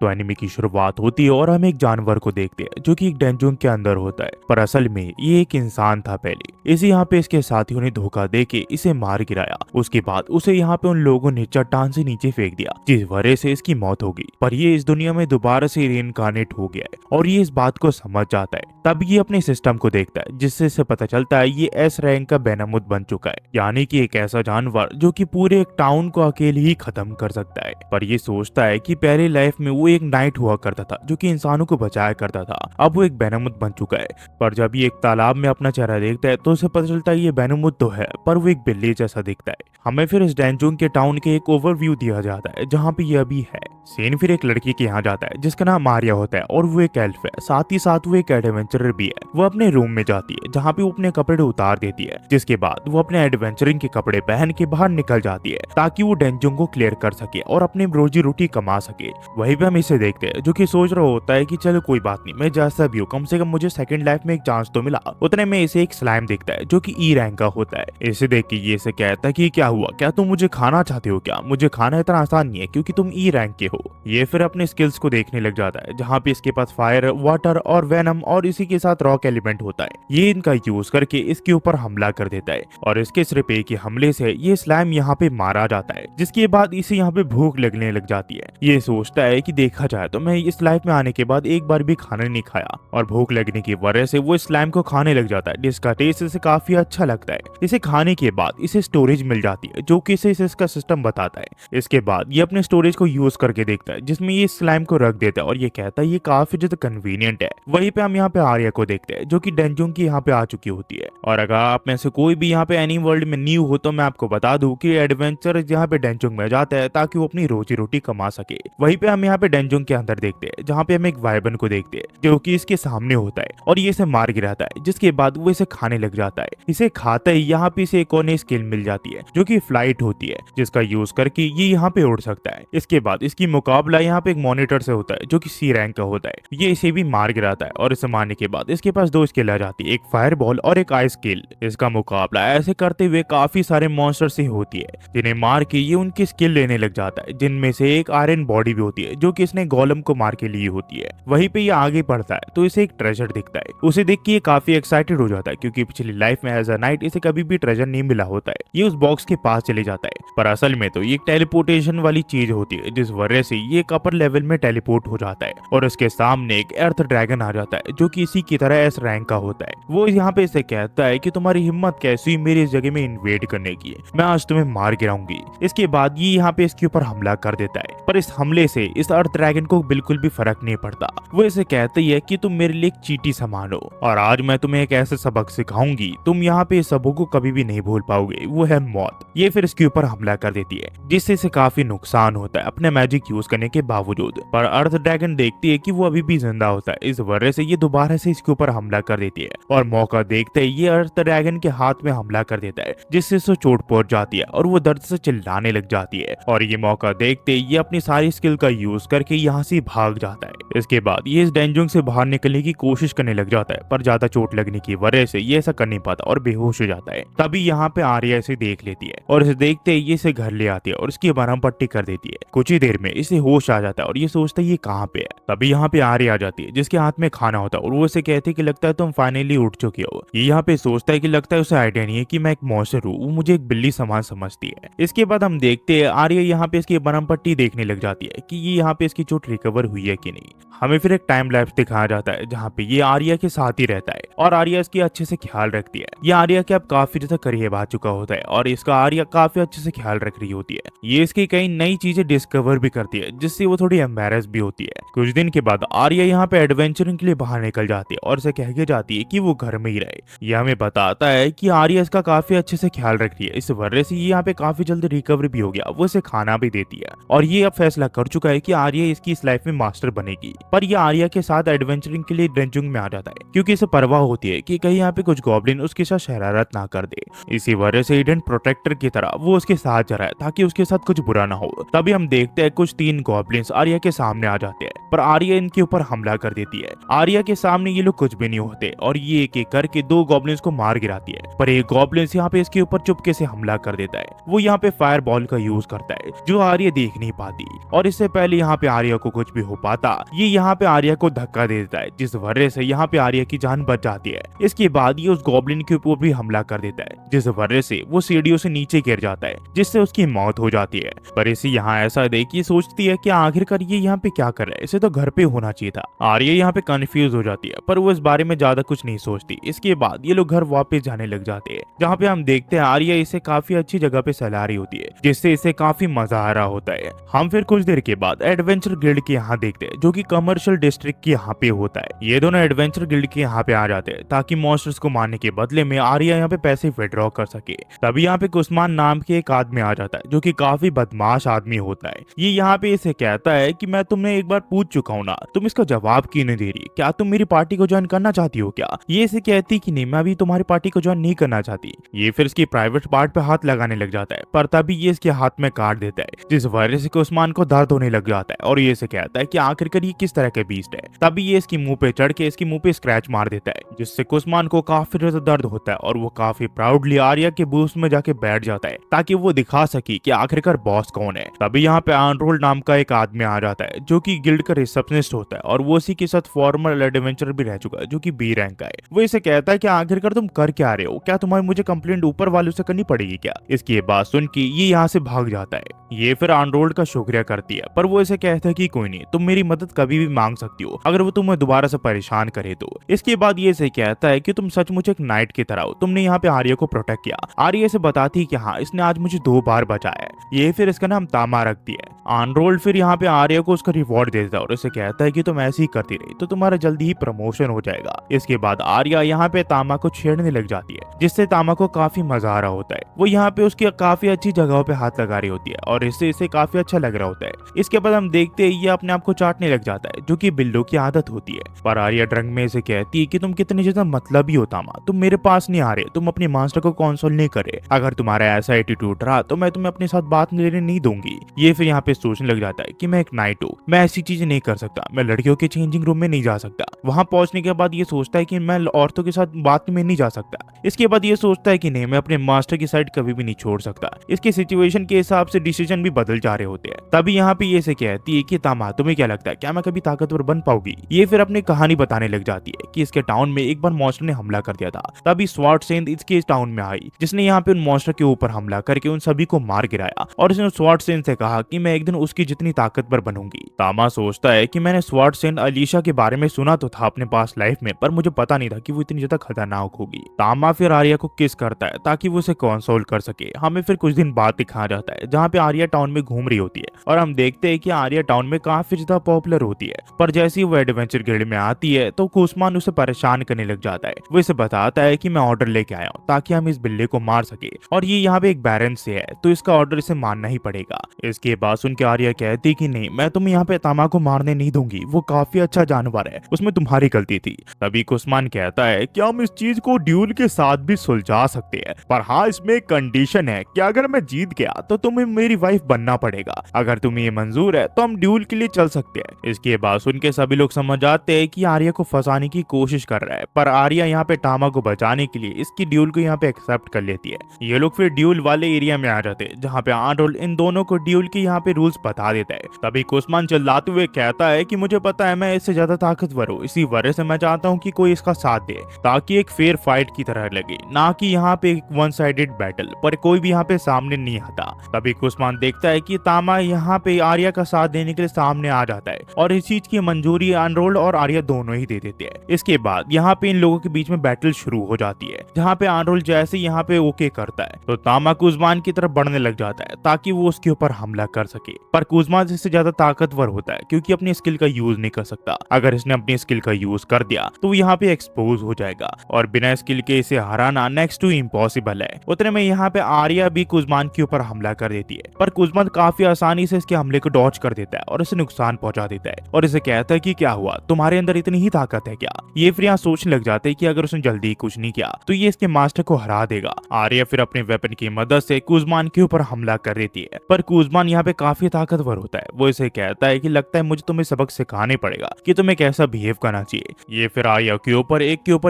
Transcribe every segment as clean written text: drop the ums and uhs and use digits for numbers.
तो एनिमे की शुरुआत होती है और हम एक जानवर को देखते हैं जो कि एक डेंजुंग के अंदर होता है, पर असल में ये एक इंसान था पहले। इसे यहाँ पे इसके साथियों ने धोखा देके इसे मार गिराया। उसके बाद उसे यहाँ पे उन लोगों ने चट्टान से नीचे फेंक दिया, जिस वजह से इसकी मौत हो गई। पर ये इस दुनिया में दोबारा से रीइंकार्नेट हो गया है और ये इस बात को समझ जाता है। तब ये अपने सिस्टम को देखता है, जिससे इसे पता चलता है ये एस रैंक का बेनमुद बन चुका है, यानी कि एक ऐसा जानवर जो कि पूरे एक टाउन को अकेले ही खत्म कर सकता है। पर ये सोचता है कि पहले लाइफ में वो एक नाइट हुआ करता था जो कि इंसानों को बचाया करता था, अब वो एक बेनमुद बन चुका है। पर जब ये एक तालाब में अपना चेहरा देखता है तो उसे पता चलता है ये बेनमुद तो है, पर वो एक बिल्ली जैसा दिखता है। हमें फिर इस डेंजुंग के टाउन के एक ओवरव्यू दिया जाता है जहाँ पे ये अभी है। सीन फिर एक लड़की के यहाँ जाता है जिसका नाम मारिया होता है और वो एक एल्फ है, साथ ही साथ वो एक एडवेंचरर भी है। वो अपने रूम में जाती है जहाँ पे वो अपने कपड़े उतार देती है, जिसके बाद वो अपने एडवेंचरिंग के कपड़े पहन के बाहर निकल जाती है ताकि वो डेंजुंग को क्लियर कर सके और अपनी रोजी रोटी कमा सके। वहीं पे हम इसे देखते हैं जो कि सोच रहा होता है कि चलो कोई बात नहीं, मैं जैसा भी हूँ कम से कम मुझे सेकंड लाइफ में एक चांस तो मिला। उतने में इसे एक स्लाइम दिखता है जो कि ई रैंक का होता है। इसे देख के ये इसे कहता है कि क्या हुआ, क्या तुम मुझे खाना चाहते हो? क्या मुझे खाना इतना आसान नहीं है क्योंकि तुम ई रैंक के हो। ये फिर अपने स्किल्स को देखने लग जाता है जहाँ पे इसके पास फायर, वाटर और वेनम और इसी के साथ रॉक एलिमेंट होता है। ये इनका यूज करके इसके ऊपर हमला कर देता है और इसके सिर्फ एक ही हमले से ये स्लाइम यहाँ पे मारा जाता है, जिसके बाद इसे यहाँ पे भूख लगने लग जाती है। ये सोचता है कि देखा जाए तो मैं इस लाइफ में आने के बाद एक बार भी खाना नहीं खाया, और भूख लगने की वजह से वो स्लाइम को खाने लग जाता है, जिसका टेस्ट इसे काफी अच्छा लगता है। इसे खाने के बाद इसे स्टोरेज मिल जाती है जो कि इसे इसका सिस्टम बताता है। इसके बाद ये अपने स्टोरेज को यूज करके देखता है जिसमें ये स्लाइम को रख देता है और ये कहता है ये काफी ज्यादा कन्वीनियंट है। वहीं पे हम यहाँ पे आर्या को देखते हैं जो कि डेंजुंग की यहाँ पे आ चुकी होती है। और अगर आप में से कोई भी यहाँ पे एनी वर्ल्ड में न्यू हो तो मैं आपको बता दूं कि एडवेंचर यहाँ पे डेंजुंग में जाता है ताकि वो अपनी रोजी रोटी कमा सके। वहीं पे हम यहाँ पे डेंजुंग के अंदर देखते हैं जहाँ पे हम एक वाइबन को देखते हैं जो कि इसके सामने होता है और ये इसे मार गिराता है, जिसके बाद वो इसे खाने लग जाता है। इसे खाते ही यहाँ पे इसे एक और नई स्किल मिल जाती है जो कि फ्लाइट होती है, जिसका यूज करके ये यहाँ पे उड़ सकता है। इसके बाद इसकी मुकाबला यहाँ पे एक मॉनिटर से होता है जो कि सी रैंक का होता है। ये इसे भी मार गिराता है और इसे मारने के बाद इसके पास दो स्किल आ जाती है, एक फायर बॉल और एक आइस स्किल। इसका मुकाबला ऐसे करते हुए काफी सारे मॉन्स्टर से होती है जिन्हें मार के ये उनकी स्किल लेने लग जाता है, जिनमें से एक आयरन बॉडी भी होती है जो कि इसने गोलम को मार के ली होती है। वहीं पे ये आगे बढ़ता है तो इसे एक ट्रेजर दिखता है। उसे देख के ये काफी एक्साइटेड हो जाता है क्योंकि पिछली लाइफ में एज अ नाइट इसे कभी भी ट्रेजर नहीं मिला होता है। ये उस बॉक्स के पास चले जाता है, पर असल में तो ये एक टेलीपोर्टेशन वाली चीज होती है, जिस वजह से ये एक अपर लेवल में टेलीपोर्ट हो जाता है और उसके सामने एक अर्थ ड्रैगन आ जाता है जो कि इसी की तरह एस रैंक का होता है। वो यहाँ पे इसे कहता है कि तुम्हारी हिम्मत कैसी मेरी इस जगह में इन्वेड करने की, मैं आज तुम्हें मार गिराऊंगी। इसके बाद ये यहाँ पे इसके ऊपर हमला कर देता है, पर इस हमले से इस अर्थ ड्रैगन को बिल्कुल भी फर्क नहीं पड़ता। वो इसे कहती है कि तुम मेरे लिए एक चींटी समान हो और आज मैं तुम्हें एक ऐसे सबक सिखाऊंगी तुम यहाँ पे इस सबक को कभी भी नहीं भूल पाओगे, वो है मौत। ये फिर इसके ऊपर हमला कर देती है जिससे इसे काफी नुकसान होता है अपने मैजिक यूज करने के बावजूद। पर अर्थ ड्रैगन देखती है कि वो अभी भी जिंदा होता है, इस वजह से ये दोबारा से इसके ऊपर हमला कर देती है और मौका देखते ही ये अर्थ ड्रैगन के हाथ में हमला कर देता है, जिससे उसे चोट पहुंच जाती है और वो दर्द से चिल्लाने लग जाती है। और ये मौका देखते ही ये अपनी सारी स्किल का यूज करके यहाँ से भाग जाता है। इसके बाद ये इस डेंजुंग से बाहर निकलने की कोशिश करने लग जाता है, पर ज्यादा चोट लगने की वजह से ये ऐसा कर नहीं पाता और बेहोश हो जाता है। तभी यहाँ पे आर्या इसे देख लेती है और इसे देखते ही ये इसे घर ले आती है और इसकी मरहम पट्टी कर देती है। कुछ ही देर में इसे होश आ जाता है और ये सोचता है ये कहाँ पे है। तभी यहाँ पे आर्या आ जाती है जिसके हाथ में खाना होता है और वो इसे कहती है कि लगता है तुम फाइनली उठ चुके हो। ये यहाँ पे सोचता है कि लगता है उसे आइडिया नहीं है कि मैं एक मॉन्स्टर हूँ, वो मुझे एक बिल्ली समान समझती है। इसके बाद हम देखते हैं आर्या यहाँ पे इसकी मरहम पट्टी देखने लग जाती है कि ये यहाँ पे इसकी चोट रिकवर हुई है कि नहीं। हमें फिर एक टाइम लैप्स दिखाया जाता है जहाँ पे ये आर्या के साथ ही रहता है और आर्या इसकी अच्छे से ख्याल रखती है। ये आर्या के अब काफी ज्यादा करीब आ चुका होता है और इसका आर्या काफी अच्छे से ख्याल रख रही होती है। ये इसकी कई नई चीजें डिस्कवर भी करती है जिससे वो थोड़ी एम्बैरेस भी होती है। कुछ दिन के बाद आर्या यहाँ पे एडवेंचरिंग के लिए बाहर निकल जाती है और इसे कह के जाती है कि वो घर में ही रहे। ये हमें बताता है कि आर्या इसका काफी अच्छे से ख्याल रख रही है, इस वजह से ये यहाँ पे काफी जल्दी रिकवर भी हो गया। वो इसे खाना भी देती है और ये अब फैसला कर चुका है कि आर्या इसकी इस लाइफ में मास्टर बनेगी। पर ये आर्या के साथ एडवेंचरिंग के लिए ड्रेंजुंग में आ जाता है क्योंकि इसे परवाह होती है कि कहीं यहाँ पे कुछ गॉब्लिन उसके साथ शरारत ना कर दे। इसी वजह से हिडन प्रोटेक्टर की तरह वो उसके साथ जा रहा है ताकि उसके साथ कुछ बुरा ना हो। तभी हम देखते हैं कुछ 3 गॉब्लिन्स आर्या के सामने आ जाते हैं, पर आर्या इनके ऊपर हमला कर देती है। आर्या के सामने ये लोग कुछ भी नहीं होते और ये एक एक करके 2 गॉब्लिन्स को मार गिराती है, पर एक गॉब्लिन्स यहाँ पे इसके ऊपर चुपके से हमला कर देता है। वो यहाँ पे फायर बॉल का यूज करता है जो आर्या देख नहीं पाती, और इससे पहले यहाँ पे आर्या को कुछ भी हो पाता ये यहाँ पे आर्या को धक्का दे देता है, जिस वजह से यहाँ पे आर्या की जान बच जाती है। इसके बाद ये उस गॉब्लिन के ऊपर भी हमला कर देता है, जिस वजह से वो सीढ़ियों से नीचे गिर जाता है, जिससे उसकी मौत हो जाती है। पर इसे यहाँ ऐसा देख ये सोचती है कि आखिरकार ये यहाँ पे क्या कर रहा है, इसे तो घर पे होना चाहिए था। आर्या यहाँ पे कंफ्यूज हो जाती है, पर वो इस बारे में ज्यादा कुछ नहीं सोचती। इसके बाद ये लोग घर वापस जाने लग जाते हैं, जहाँ पे हम देखते हैं आर्या इसे काफी अच्छी जगह पे सला रही होती है, जिससे इसे काफी मजा आ रहा होता है। हम फिर कुछ देर के बाद एडवेंचर गिल्ड के यहाँ देखते हैं, जो कि कमर्शियल डिस्ट्रिक्ट के यहाँ पे होता है। ये दोनों एडवेंचर गिल्ड के यहाँ पे आ जाते हैं ताकि मॉन्स्टर्स को मारने के बदले में आर्या यहाँ पे पैसे विड्रॉ कर सके। तभी यहाँ पे कुस्मान नाम के एक आदमी आ जाता है, जो कि काफी बदमाश आदमी होता है। ये यहाँ पे इसे कहता है कि मैं तुमने एक बार पूछ चुका हूँ ना, तुम इसका जवाब क्यों नहीं दे रही? क्या तुम मेरी पार्टी को ज्वाइन करना चाहती हो क्या? ये इसे कहती कि नहीं, मैं अभी तुम्हारी पार्टी को ज्वाइन नहीं करना चाहती। ये फिर इसकी प्राइवेट पार्ट पे हाथ लगाने लग जाता है, पर तभी ये इसके हाथ में काट देता है, जिस वजह से कुस्मान को दर्द होने लग जाता है और ये इसे कहता है कि आखिरकार ये किस तरह के बीस्ट है। तभी ये इसकी मुंह पे चढ़ के इसकी मुंह पे स्क्रैच मार देता है, जिससे कुस्मान को काफी ज्यादा दर्द होता है और वो काफी प्राउडली आर्या के बूथ में जाके बैठ जाता है ताकि वो दिखा सके कि आखिरकार बॉस कौन है। तभी यहाँ पे आनरोल नाम का एक आदमी आ जाता है, जो कि गिल्ड का रिसेप्शनिस्ट होता है और वो इसी के साथ फॉर्मल एडवेंचर भी रह चुका है, जो कि बी रैंक का है। वो इसे कहता है कि आखिरकार तुम कर क्या रहे हो? क्या तुम्हारी मुझे कंप्लेंट ऊपर वालों से करनी पड़ेगी क्या? इसकी बात सुन के ये यहाँ से भाग जाता है। ये फिर आनरोल्ड का शुक्रिया करती है, पर वो इसे कहता है कि कोई नहीं, तुम मेरी मदद कभी भी मांग सकती हो अगर वो तुम्हें दोबारा से परेशान करे तो। इसके बाद ये इसे कहता है कि तुम सचमुच एक नाइट की तरह हो, तुमने यहाँ पे आर्या को प्रोटेक्ट किया। आर्या से बताती है कि हाँ, इसने आज मुझे 2 बार बचाया है। ये फिर इसका नाम तामा रखती है। आनरोल्ड फिर यहाँ पे आर्या को उसका रिवॉर्ड देता है और उसे कहता है कि तुम ऐसे ही करती रही तो तुम्हारा जल्दी ही प्रमोशन हो जाएगा। इसके बाद आर्या यहाँ पे तामा को छेड़ने लग जाती है, जिससे तामा को काफी मजा आ रहा होता है। वो यहाँ पे उसकी काफी अच्छी जगहों पे हाथ लगा रही होती है और इससे इसे काफी अच्छा लग रहा होता है। इसके बाद हम देखते हैं ये अपने आप को चाटने लग जाता है, जो कि बिल्लो की आदत होती है। पर आर्या ड्रंक में इसे कहती है कि तुम कितने ज्यादा मतलबी हो तामा, तुम मेरे पास नहीं आ रहे, तुम अपने मास्टर को कंसोल नहीं करे। अगर तुम्हारा ऐसा एटीट्यूड रहा तो मैं तुम्हें अपने साथ बात लेने नहीं दूंगी। ये फिर यहाँ पे सोचने लग जाता है कि मैं एक नाइट हूँ, मैं ऐसी चीजें नहीं कर सकता, मैं लड़कियों के चेंजिंग रूम में नहीं जा सकता। वहां पहुंचने के बाद ये सोचता है कि मैं औरतों के साथ बात में नहीं जा सकता। इसके बाद ये सोचता है कि नहीं, मैं अपने मास्टर की साइड कभी भी नहीं छोड़ सकता। इसके सिचुएशन के हिसाब से डिसीजन भी बदल जा रहे होते हैं। तभी यहाँ पे ये से कहती है कि तामा, तुम्हें क्या लगता है, क्या मैं कभी ताकतवर बन पाऊंगी? ये फिर अपनी कहानी बताने लग जाती है कि इसके टाउन में एक बार मॉन्स्टर ने हमला कर दिया था। तभी स्वॉर्ड सेंट इसके टाउन में आई, जिसने यहाँ पे उन मॉन्स्टर के ऊपर हमला करके उन सभी को मार गिराया और उसने स्वॉर्ड सेंट से कहा कि मैं एक दिन उसकी जितनी ताकतवर बनूंगी। तामा सोचता है कि मैंने स्वॉर्ड सेंट अलीशा के बारे में सुना तो था अपने पास लाइफ में, पर मुझे पता नहीं था कि वो इतनी ज्यादा खतरनाक होगी। तामा फिर आर्या को किस करता है ताकि वो उसे कंसोल कर सके। हमें फिर कुछ दिन बाद दिखाया जाता है जहाँ पे आर्या टाउन में घूम रही होती है और हम देखते हैं कि आर्या टाउन में काफी ज्यादा पॉपुलर होती है। पर जैसे ही वो एडवेंचर गिल्ड में आती है तो कुस्मान उसे परेशान करने लग जाता है। वो इसे बताता है कि मैं ऑर्डर लेके आया हूँ ताकि हम इस बिल्ली को मार सके और ये यहाँ पे एक बैरन से है तो इसका ऑर्डर इसे मानना ही पड़ेगा। इसके बाद सुन के आर्या कहती कि नहीं, मैं तुम्हें यहाँ पे तामा को मारने नहीं दूंगी, वो काफी अच्छा जानवर है, उसमें तुम्हारी गलती थी। तभी कुस्मान कहता है कि हम इस चीज को ड्यूल के साथ भी सुलझा सकते हैं, पर हाँ, इसमें एक कंडीशन है कि अगर मैं जीत गया तो तुम्हें मेरी वाइफ बनना पड़ेगा। अगर तुम्हें ये मंजूर है तो हम ड्यूल के लिए चल सकते हैं। इसके बाद सुन के सभी लोग समझ जाते हैं कि आर्या को फंसाने की कोशिश कर रहा है, पर आर्या यहाँ पे तामा को बचाने के लिए इसकी ड्यूल को यहाँ पे एक्सेप्ट कर लेती है। ये लोग फिर ड्यूल वाले एरिया में आ जाते हैं जहाँ पे आर्नोल्ड इन दोनों को ड्यूल के यहाँ पे रूल्स बता देता है। तभी कुस्मान चिल्लाते हुए कहता है कि मुझे पता है मैं इससे ज्यादा ताकतवर हूँ, इसी वजह से मैं चाहता हूँ कि कोई इसका साथ दे ताकि एक फेयर फाइट की तरह लगे, ना कि यहाँ पे एक वन साइडेड बैटल, पर कोई भी यहाँ पे सामने नहीं आता। तभी कुस्मान देखता है कि तामा यहाँ पे आर्या का साथ देने के लिए सामने आ जाता है और इस चीज की मंजूरी आर्नोल्ड और आर्या दोनों ही दे देते हैं। इसके बाद यहाँ पे इन लोगों के बीच में बैटल शुरू हो जाती है, जहाँ पे आर्नोल्ड जैसे यहाँ पे ओके करता है तो तामा कुस्मान की तरफ बढ़ने लग जाता है ताकि वो उसके ऊपर हमला कर सके। पर कुस्मान इससे ज्यादा ताकतवर होता है क्योंकि अपनी स्किल का यूज नहीं कर सकता। अगर इसने अपनी स्किल का यूज कर दिया तो वो यहाँ पे एक्सपोज हो जाएगा और बिना स्किल के इसे हराना नेक्स्ट टू इम्पॉसिबल है। उतने में यहाँ पे आर्या भी कुस्मान के ऊपर हमला कर देती है, पर कुस्मान काफी आसानी से इसके हमले को डॉज कर देता है और उसे नुकसान पहुंचा देता है। और इसे कहता है कि क्या हुआ, तुम्हारे अंदर इतनी ही ताकत है क्या। ये फिर यहाँ सोचने लग जाते हैं कि अगर उसने जल्दी कुछ नहीं किया तो ये इसके मास्टर को हरा देगा। आर्या फिर अपने वेपन की मदद से कुजमान के ऊपर हमला कर देती है, पर कुजमान यहाँ पे काफी ताकतवर होता है। वो इसे कहता है कि लगता है मुझे तुम्हें सबक सिखाने पड़ेगा कि तुम्हें कैसा बिहेव करना चाहिए। ये फिर आर्या के ऊपर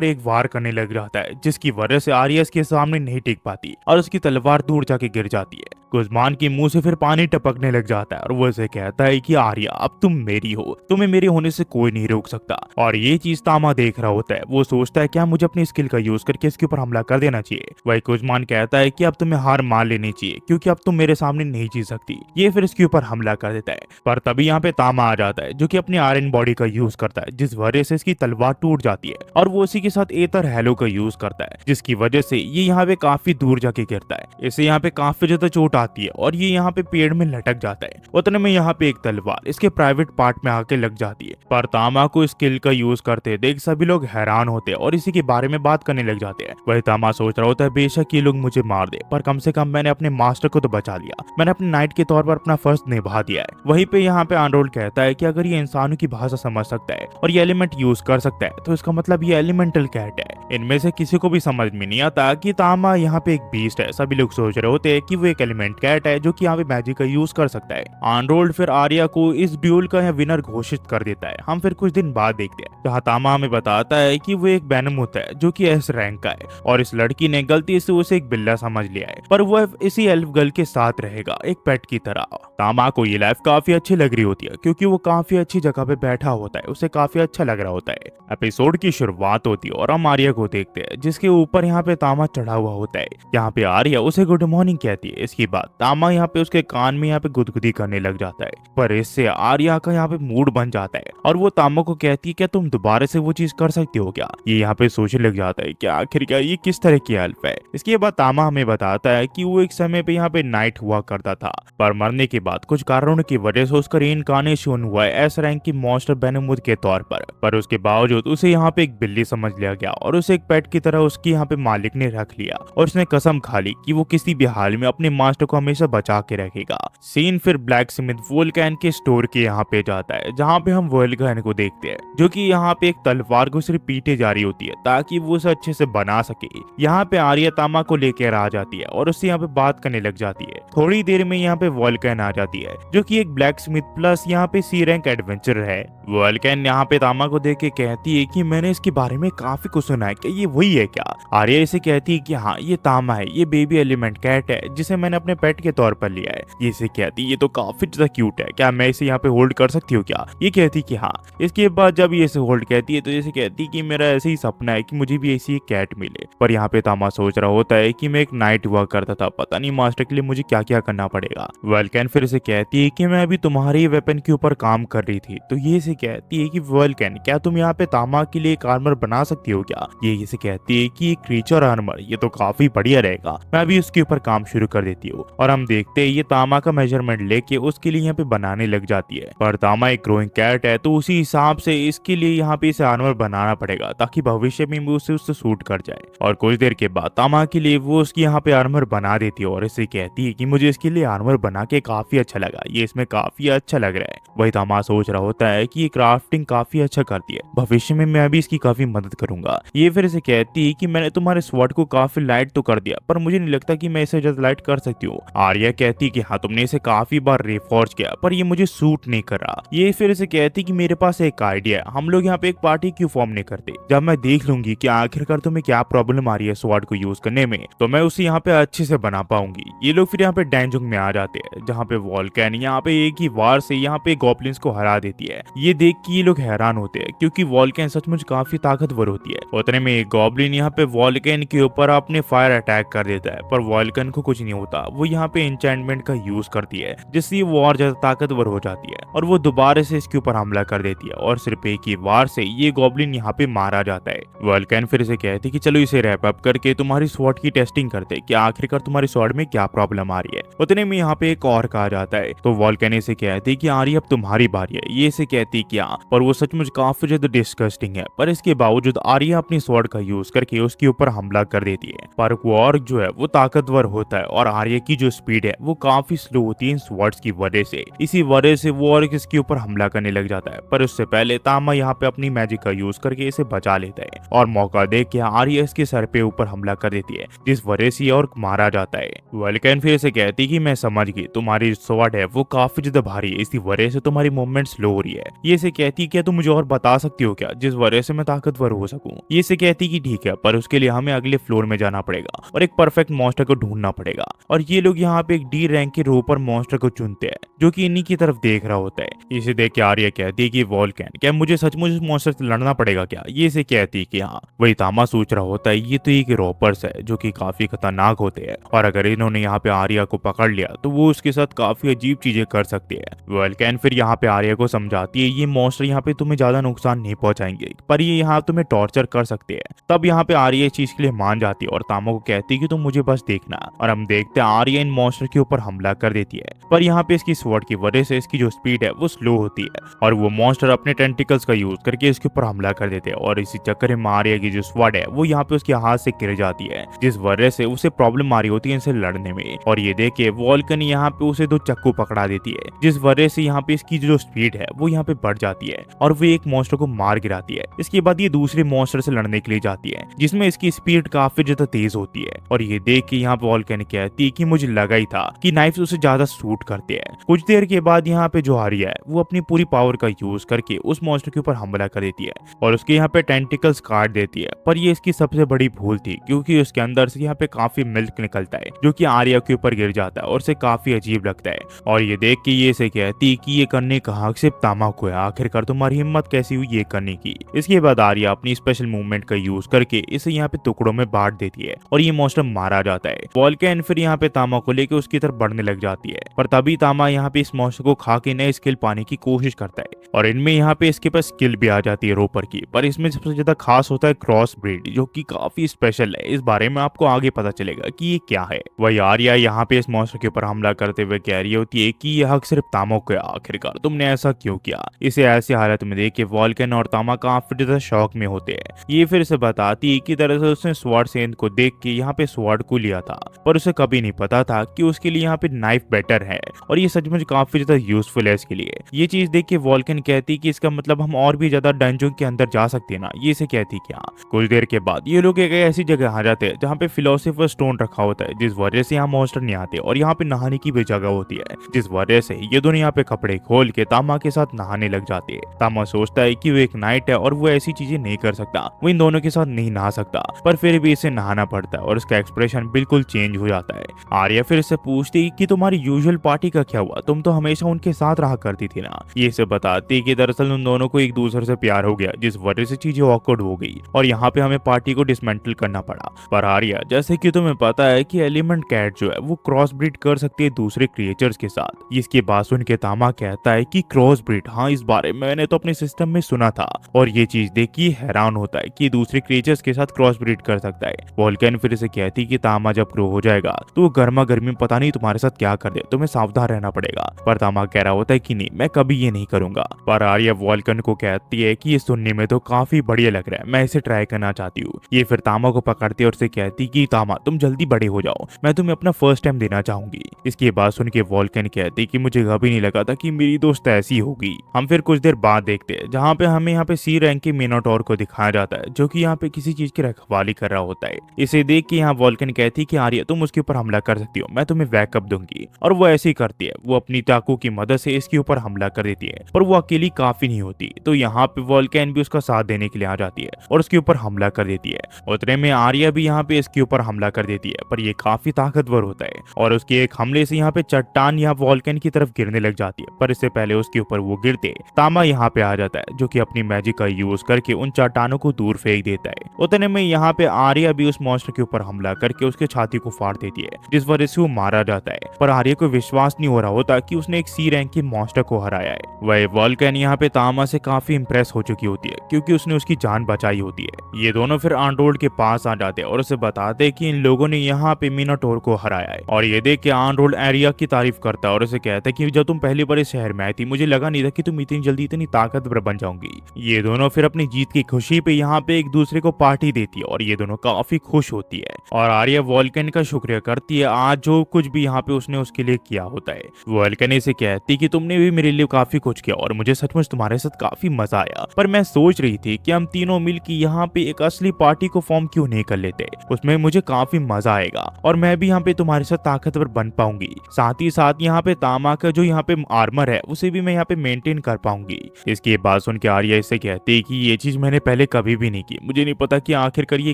एक वार करने लग जाता है, जिसकी वजह से आर्या इसके सामने नहीं टिक पाती और उसकी तलवार दूर जाके गिर जाती है। कुजमान की मुंह से फिर पानी टपकने लग जाता है और वो इसे कहता है कि आर्या अब तुम मेरी हो, तुम्हें मेरे होने से कोई नहीं रोक सकता। और ये चीज तामा देख रहा होता है। वो सोचता है क्या मुझे अपनी स्किल का यूज करके इसके ऊपर हमला कर देना चाहिए। वही कुजमान कहता है कि अब तुम्हें हार मान लेनी चाहिए क्योंकि अब तुम मेरे सामने नहीं जीत सकती। ये फिर इसके ऊपर हमला कर देता है, पर तभी यहाँ पे तामा आ जाता है जो कि अपनी आयरन बॉडी का यूज करता है, जिस वजह से इसकी तलवार टूट जाती है और वो उसी के साथ एथर हैलो का यूज करता है, जिसकी वजह से ये यहाँ पे काफी दूर जाके गिरता है। इसे यहाँ पे काफी ज्यादा चोट आती है और ये यहाँ पे पेड़ में लटक जाता है। उतने में यहाँ पे एक तलवार इसके प्राइवेट पार्ट में आके लग जाती है, पर तामा को स्किल का यूज करते देख सभी लोग हैरान होते हैं और इसी के बारे में बात करने लग जाते हैं। वही तामा सोच रहा होता है बेशक ये लोग मुझे मार दे, पर कम से कम मैंने अपने मास्टर को तो बचा लिया, मैंने अपने नाइट के तौर पर अपना फर्ज निभा दिया है। वहीं पे यहाँ पे आनरोल कहता है कि अगर ये इंसानों की भाषा समझ सकता है और ये एलिमेंट यूज कर सकता है तो इसका मतलब ये एलिमेंटल कैट है। इनमें से किसी को भी समझ में नहीं आता कि तामा यहाँ पे एक बीस्ट है। सभी लोग सोच रहे होते हैं कि वो एक एलिमेंट कैट है जो कि यहाँ पे मैजिक का यूज कर सकता है। आनरोल्ड फिर आर्या को इस ड्यूल का विनर घोषित कर देता है। हम फिर कुछ दिन बाद देखते हैं जहाँ तामा हमें बताता है कि वो एक बैनमुत है जो कि एस रैंक का है और इस लड़की ने गलती से उसे एक बिल्ला समझ लिया है, पर वो इसी एल्फ गर्ल के साथ रहेगा एक पेट की तरह। तामा को ये लाइफ काफी अच्छी लग रही होती है क्योंकि वो काफी अच्छी जगह पे बैठा होता है, उसे काफी अच्छा लग रहा होता है। एपिसोड की शुरुआत होती है और हम आर्या को देखते हैं जिसके ऊपर यहाँ पे तामा चढ़ा हुआ होता है। यहाँ पे आर्या उसे गुड मॉर्निंग कहती है। इसके बाद तामा यहाँ पे उसके कान में यहाँ पे गुदगुदी करने लग जाता है, पर इससे आर्या का यहाँ पे मूड बन जाता है और वो तामा को कहती है क्या तुम दोबारा से वो चीज कर सकती हो क्या। ये यहाँ पे सोचने लग जाता है कि आखिर क्या ये किस तरह की एल्फ है। इसके बाद तामा हमें बताता है कि वो एक समय पे यहाँ पे नाइट हुआ करता था, पर मरने के बाद कुछ कारणों की वजह से उसका रीइंकार्नेशन हुआ है एस रैंक की मॉन्स्टर बैनमुद के तौर पर उसके बावजूद उसे यहाँ पे एक बिल्ली समझ लिया गया और उसे एक पेट की तरह उसकी यहाँ पे मालिक ने रख लिया और उसने कसम खा ली कि वो किसी भी हाल में अपने मास्टर को हमेशा बचा के रखेगा। सीन फिर ब्लैक स्मिथ वोल्कैन के स्टोर के यहाँ पे जाता है जहाँ पे हम वोल्कैन को देखते हैं जो कि यहाँ पे एक तलवार को सिर्फ पीटे जा रही होती है ताकि वो उसे अच्छे से बना सके। यहाँ पे आर्या तामा को लेकर आ जाती है और उससे यहाँ पे बात करने लग जाती है। थोड़ी देर में यहाँ पे वोल्कैन आ जाती है जो कि एक ब्लैक स्मिथ प्लस यहाँ पे सी रैंक एडवेंचर है। वोल्कैन यहाँ पे तामा को देख के कहती है कि मैंने इसके बारे में काफी कुछ सुना है, क्या ये वही है क्या। आर्या इसे कहती है कि हाँ ये तामा है, ये बेबी एलिमेंट कैट है जिसे मैंने अपने पेट के तौर पर लिया है। ये इसे कहती है ये तो काफी ज्यादा क्यूट है, क्या मैं इसे यहाँ पे होल्ड कर सकती हूँ क्या। ये कहती कि हाँ। इसके बाद जब ये इसे होल्ड कहती है तो इसे कहती कि मेरा ऐसे ही सपना है कि मुझे भी ऐसी एक कैट मिले। पर यहाँ पे तामा सोच रहा होता है कि मैं एक नाइट हुआ करता था, पता नहीं मास्टर के लिए मुझे क्या क्या करना पड़ेगा। वोल्कैन फिर इसे कहती है कि मैं अभी तुम्हारे वेपन के ऊपर काम कर रही थी। तो ये इसे कहती है कि वोल्कैन क्या तुम यहाँ पे तामा के लिए एक आर्मर बना सकती हो क्या। ये इसे कहती है कि क्रीचर आर्मर ये तो काफी बढ़िया रहेगा, मैं अभी उसके ऊपर काम शुरू कर देती हूँ। और हम देखते हैं ये तामा का मेजरमेंट लेके उसके लिए यहाँ पे बनाने लग जाती है। पर तामा एक ग्रोइंग कैट है तो उसी हिसाब से इसके लिए यहाँ पे इसे आर्मर बनाना पड़ेगा ताकि भविष्य में उसे उससे सूट कर जाए। और कुछ देर के बाद तामा के लिए वो उसकी यहाँ पे आर्मर बना देती है और इसे कहती है कि मुझे इसके लिए आर्मर बना के काफी अच्छा लगा, ये इसमें काफी अच्छा लग रहा है। वही तामा सोच रहा होता है कि ये क्राफ्टिंग काफी अच्छा करती है, भविष्य में मैं भी इसकी काफी मदद करूंगा। ये फिर इसे कहती है कि मैंने तुम्हारे स्वॉर्ड को काफी लाइट तो कर दिया पर मुझे नहीं लगता कि मैं इसे ज्यादा लाइट कर सकती हूँ। आर्या कहती कि हाँ तुमने इसे काफी बार रिफॉर्ज किया पर ये मुझे सूट नहीं कर रहा। ये फिर इसे कहती कि मेरे पास एक आइडिया है, हम लोग यहाँ पे एक पार्टी क्यों फॉर्म नहीं करते। जब मैं देख लूंगी कि आखिरकार तुम्हें क्या प्रॉब्लम आ रही है स्वॉर्ड को यूज करने में तो मैं उसे यहाँ पे अच्छे से बना पाऊंगी। ये लोग फिर यहाँ पे डैंजुंग में आ जाते हैं जहाँ पे वोल्कैन यहाँ पे एक ही वार से यहाँ पे गॉब्लिन्स को हरा देती है। ये देख के ये लोग हैरान होते हैं क्योंकि वोल्कैन सचमुच काफी ताकतवर होती है। उतने में एक गॉब्लिन यहाँ पे वोल्कैन के ऊपर अपने फायर अटैक कर देता है पर वोल्कैन को कुछ नहीं होता। वो यहाँ पे एन्चेंटमेंट का यूज करती है जिससे वो और ज्यादा ताकतवर हो जाती है और वो दोबारा से इसके ऊपर हमला कर देती है और सिर्फ एक ही वार से ये गॉब्लिन यहाँ पे मारा जाता है। वोल्कैन फिर इसे कहती है कि चलो इसे रैप अप करके तुम्हारी स्वॉर्ड की टेस्टिंग करते कि आखिरकार तुम्हारी स्वॉर्ड में क्या प्रॉब्लम आ रही है। उतने में यहाँ पे एक और कहा जाता है तो वोल्कैन इसे कहती है कि आर्या अब तुम्हारी बारी है। ये इसे कहती है कि हाँ, पर वो सचमुच काफी ज्यादा डिस्गस्टिंग है। पर इसके बावजूद आर्या अपनी स्वॉर्ड का यूज करके उसके ऊपर हमला कर देती है पर वो ऑर्क जो है वो ताकतवर होता है और आर्या की इसकी जो स्पीड है वो काफी स्लो होती है इन स्वॉर्ड्स की वजह से। इसी वजह से वो और इसके ऊपर हमला करने लग जाता है, पर उससे पहले तामा यहाँ पे अपनी मैजिक का यूज करके इसे बचा लेता है और मौका देख के आर्या इसके सर पे ऊपर हमला कर देती है, जिस वजह से और मारा जाता है। वल्कन फिर से कहती है कि मैं समझ गई, तुम्हारी स्वॉर्ड है वो काफी ज्यादा भारी है, इसी वजह से तुम्हारी मूवमेंट स्लो हो रही है। ये से कहती है क्या तुम मुझे और बता सकती हो क्या जिस वजह से मैं ताकतवर हो सकूं। ये से कहती कि ठीक है, पर उसके लिए हमें अगले फ्लोर में जाना पड़ेगा और एक परफेक्ट मॉन्स्टर को ढूंढना पड़ेगा। और ये लोग यहाँ पे एक डी रैंक के रोपर मॉन्स्टर को चुनते हैं जो कि इन्हीं की तरफ देख रहा होता है। इसे देख के आर्या कहती है कि वोल्कन क्या मुझे सचमुच इस मॉन्स्टर से लड़ना पड़ेगा क्या। ये से कहती है कि हाँ। वही तामा सोच रहा होता है ये तो एक रोपर्स है जो कि काफी खतरनाक होते हैं और अगर इन्होंने यहाँ पे आर्या को पकड़ लिया तो वो उसके साथ काफी अजीब चीजें कर सकती है। वोल्कन फिर यहाँ पे आर्या को समझाती है ये मॉन्स्टर यहाँ पे तुम्हें ज्यादा नुकसान नहीं पहुंचाएंगे, पर ये यहाँ तुम्हें टॉर्चर कर सकते हैं। तब यहाँ पे आर्या इस चीज के लिए मान जाती है और तामा को कहती है कि तुम मुझे बस देखना। और हम देखते हैं आर्या इन मॉन्स्टर के ऊपर हमला कर देती है, पर यहाँ पे इसकी स्वॉर्ड की वजह से इसकी जो स्पीड है वो स्लो होती है और वो मॉन्स्टर अपने टेंटिकल्स का यूज करके इसके ऊपर हमला कर देते हैं। और इसी चक्कर में आर्या की जो स्वॉर्ड है वो यहाँ पे उसके हाथ से गिर जाती है, जिस वजह से उसे प्रॉब्लम आ रही होती है इनसे लड़ने में। और ये देखे वोल्कन यहाँ पे उसे 2 चाकू पकड़ा देती है, जिस वजह से यहाँ पे इसकी जो स्पीड है वो यहाँ पे बढ़ जाती है और वो एक मॉन्स्टर को मार गिराती है। इसके बाद ये दूसरे मॉन्स्टर से लड़ने के लिए जाती है जिसमें इसकी स्पीड काफी ज्यादा तेज होती है। और ये देख के यहाँ पे वोल्कन कहती है कि मुझे लगा ही था कि नाइफ्स उसे ज्यादा सूट करते हैं। कुछ देर के बाद यहाँ पे जो आर्या है वो अपनी पूरी पावर का यूज करके उस मॉन्स्टर के ऊपर हमला कर देती है और उसके यहाँ पे टेंटिकल्स काट देती है। पर ये इसकी सबसे बड़ी भूल थी क्योंकि उसके अंदर से यहाँ पे काफी मिल्क निकलता है जो कि आर्या के ऊपर गिर जाता है और उसे काफी अजीब लगता है। और ये देख के ये से कहती कि ये करने का हक सिर्फ तामा को है, आखिरकार तुम्हारी हिम्मत कैसी हुई ये करने की। इसके बाद आर्या अपनी स्पेशल मूवमेंट का यूज करके इसे यहाँ पे टुकड़ों में बांट देती है और ये मॉन्स्टर मारा जाता है। वोल्कन फिर यहाँ पे तामा को लेकर उसकी तरफ बढ़ने लग जाती है, पर तभी तामा यहाँ पे इस मॉन्स्टर को खा के नए स्किल पाने की कोशिश करता है और इनमें यहाँ पे इसके पास स्किल भी आ जाती है रोपर की। पर इसमें सबसे ज्यादा खास होता है क्रॉस ब्रीड जो कि काफी स्पेशल है। इस बारे में आपको आगे पता चलेगा कि ये क्या है। वही आर्या यहाँ पे इस मॉन्स्टर के ऊपर हमला करते हुए कह रही होती है कि ये हक सिर्फ तामा को है, आखिरकार तुमने ऐसा क्यों किया। इसे ऐसी हालत में देख के वोल्कन और तामा काफी ज्यादा शौक में होते हैं। ये फिर से बताती है कि दरअसल उसने स्वॉर्ड सेंध को देख के यहाँ पे स्वॉर्ड को लिया था, पर उसे कभी नहीं पता था कि उसके लिए यहाँ पे नाइफ बेटर है और ये सचमुच काफी ज्यादा यूजफुल है इसके लिए। ये चीज देख के वोल्कन कहती कि इसका मतलब हम और भी ज्यादा डंजन के अंदर जा सकते हैं ना। ये से कहती क्या। कुछ देर के बाद ये लोग एक ऐसी जगह आ जाते हैं जहाँ पे फिलोसोफर स्टोन रखा होता है, जिस वजह से यहाँ मॉन्स्टर नहीं आते और यहाँ पे नहाने की भी जगह होती है, जिस वजह से ये दोनों यहाँ पे कपड़े खोल के तामा के साथ नहाने लग जाते हैं। तामा सोचता है कि वो एक नाइट है और वो ऐसी चीजें नहीं कर सकता, वो इन दोनों के साथ नहीं नहा सकता, पर फिर भी इसे नहाना पड़ता है और उसका एक्सप्रेशन बिल्कुल चेंज हो जाता है। आर्या फिर से पूछती कि तुम्हारी यूजुअल पार्टी का क्या हुआ, तुम तो हमेशा उनके साथ रहा करती थी ना। ये से बताती कि दरअसल उन दोनों को एक दूसरे से प्यार हो गया, जिस वजह से चीजें ऑकवर्ड हो गई और यहाँ पे हमें पार्टी को डिसमेंटल करना पड़ा। पर आर्या जैसे कि तुम्हें पता है कि एलिमेंट कैट जो है वो क्रॉस ब्रीड कर सकती है दूसरे क्रिएचर्स के साथ। इसके बाद सुन के तामा कहता है कि क्रॉस ब्रीड, हाँ इस बारे में मैंने तो अपने सिस्टम में सुना था। और ये चीज देख के हैरान होता है कि दूसरे क्रिएचर्स के साथ क्रॉस ब्रीड कर सकता है। वोल्कन फिर से कहती कि तामा जब ग्रो हो जाएगा तो वो गर्मा गर्मी में पता नहीं तुम्हारे साथ क्या कर दे, तुम्हें सावधान रहना पड़ेगा। पर तामा कह रहा होता है कि नहीं, मैं कभी ये नहीं करूंगा। पर आर्या वोल्कन को कहती है कि ये सुनने में तो काफी बढ़िया लग रहा है, मैं इसे ट्राई करना चाहती हूँ। ये फिर तामा को पकड़ती है और उसे कहती कि तामा तुम जल्दी बड़े हो जाओ, मैं तुम्हें अपना फर्स्ट टाइम देना चाहूंगी। इसकी बात सुन के वोल्कन कहती कि मुझे कभी नहीं लगा था कि मेरी दोस्त ऐसी होगी। हम फिर कुछ देर बाद देखते हैं जहाँ पे हमें यहाँ पे सी रैंक के मिनोटॉर को दिखाया जाता है जो कि यहाँ पे किसी चीज की रखवाली कर रहा होता है। इसे देख के यहाँ वोल्कन कहती कि आर्या तुम उसके ऊपर हमला कर सकती हो, मैं तुम्हें बैकअप दूंगी। और वो ऐसे ही करती है, वो अपनी चाकू की मदद से इसके ऊपर हमला कर देती है, पर वो अकेली काफी नहीं होती, तो यहाँ पे वोल्कन भी उसका साथ देने के लिए आ जाती है और उसके ऊपर हमला कर देती है। उतने में आर्या भी यहाँ पे इसके ऊपर हमला कर देती है, पर ये काफी ताकतवर होता है और उसके एक हमले से यहाँ पे चट्टान यहाँ वोल्कन की तरफ गिरने लग जाती है। पर इससे पहले उसके ऊपर वो गिरते तामा यहाँ पे आ जाता है जो कि अपनी मैजिक का यूज करके उन चट्टानों को दूर फेंक देता है। उतने में यहाँ पे आर्या भी उस मॉन्स्टर के ऊपर हमला करके उसके छाती को फाड़ देती है, जिस वजह से वो मारा जाता है। पर आर्या को विश्वास नहीं हो रहा होता कि उसने एक सी रैंक के मॉन्स्टर को हराया है। वह वोल्कन यहाँ पे तामा से काफी इंप्रेस हो चुकी होती है क्योंकि उसने उसकी जान बचाई होती है। ये दोनों फिर आंड्रोल्ड के पास आ जाते हैं और उसे बताते कि इन लोगों ने यहाँ पे मिनोटॉर को हराया है। और ये देख के आंड्रोल्ड आर्या की तारीफ करता है और उसे कहता है कि जब तुम पहली बार इस शहर में आई थी मुझे लगा नहीं था कि तुम इतनी जल्दी इतनी ताकतवर बन जाऊंगी। ये दोनों फिर अपनी जीत की खुशी पे यहाँ पे एक दूसरे को पार्टी देती है और ये दोनों काफी खुश होती है और आर्या वोल्कन का शुक्रिया करती है आज जो कुछ भी यहाँ पे उसने उसके लिए किया होता है। वो अल्कने से कहती कि तुमने भी मेरे लिए काफी कुछ किया और मुझे सचमुच तुम्हारे साथ काफी मजा आया, पर मैं सोच रही थी कि हम तीनों मिलकर यहाँ पे एक असली पार्टी को फॉर्म क्यों नहीं कर लेते, उसमें मुझे काफी मजा आएगा और मैं भी यहाँ पे तुम्हारे साथ ताकतवर बन पाऊंगी। साथ ही साथ यहाँ पे तामा का जो यहाँ पे आर्मर है उसे भी मैं यहाँ पे मेंटेन कर पाऊंगी। इसके बाद सुन के आर्या इससे कहती है कि ये चीज मैंने पहले कभी भी नहीं की, मुझे नहीं पता कि आखिरकार ये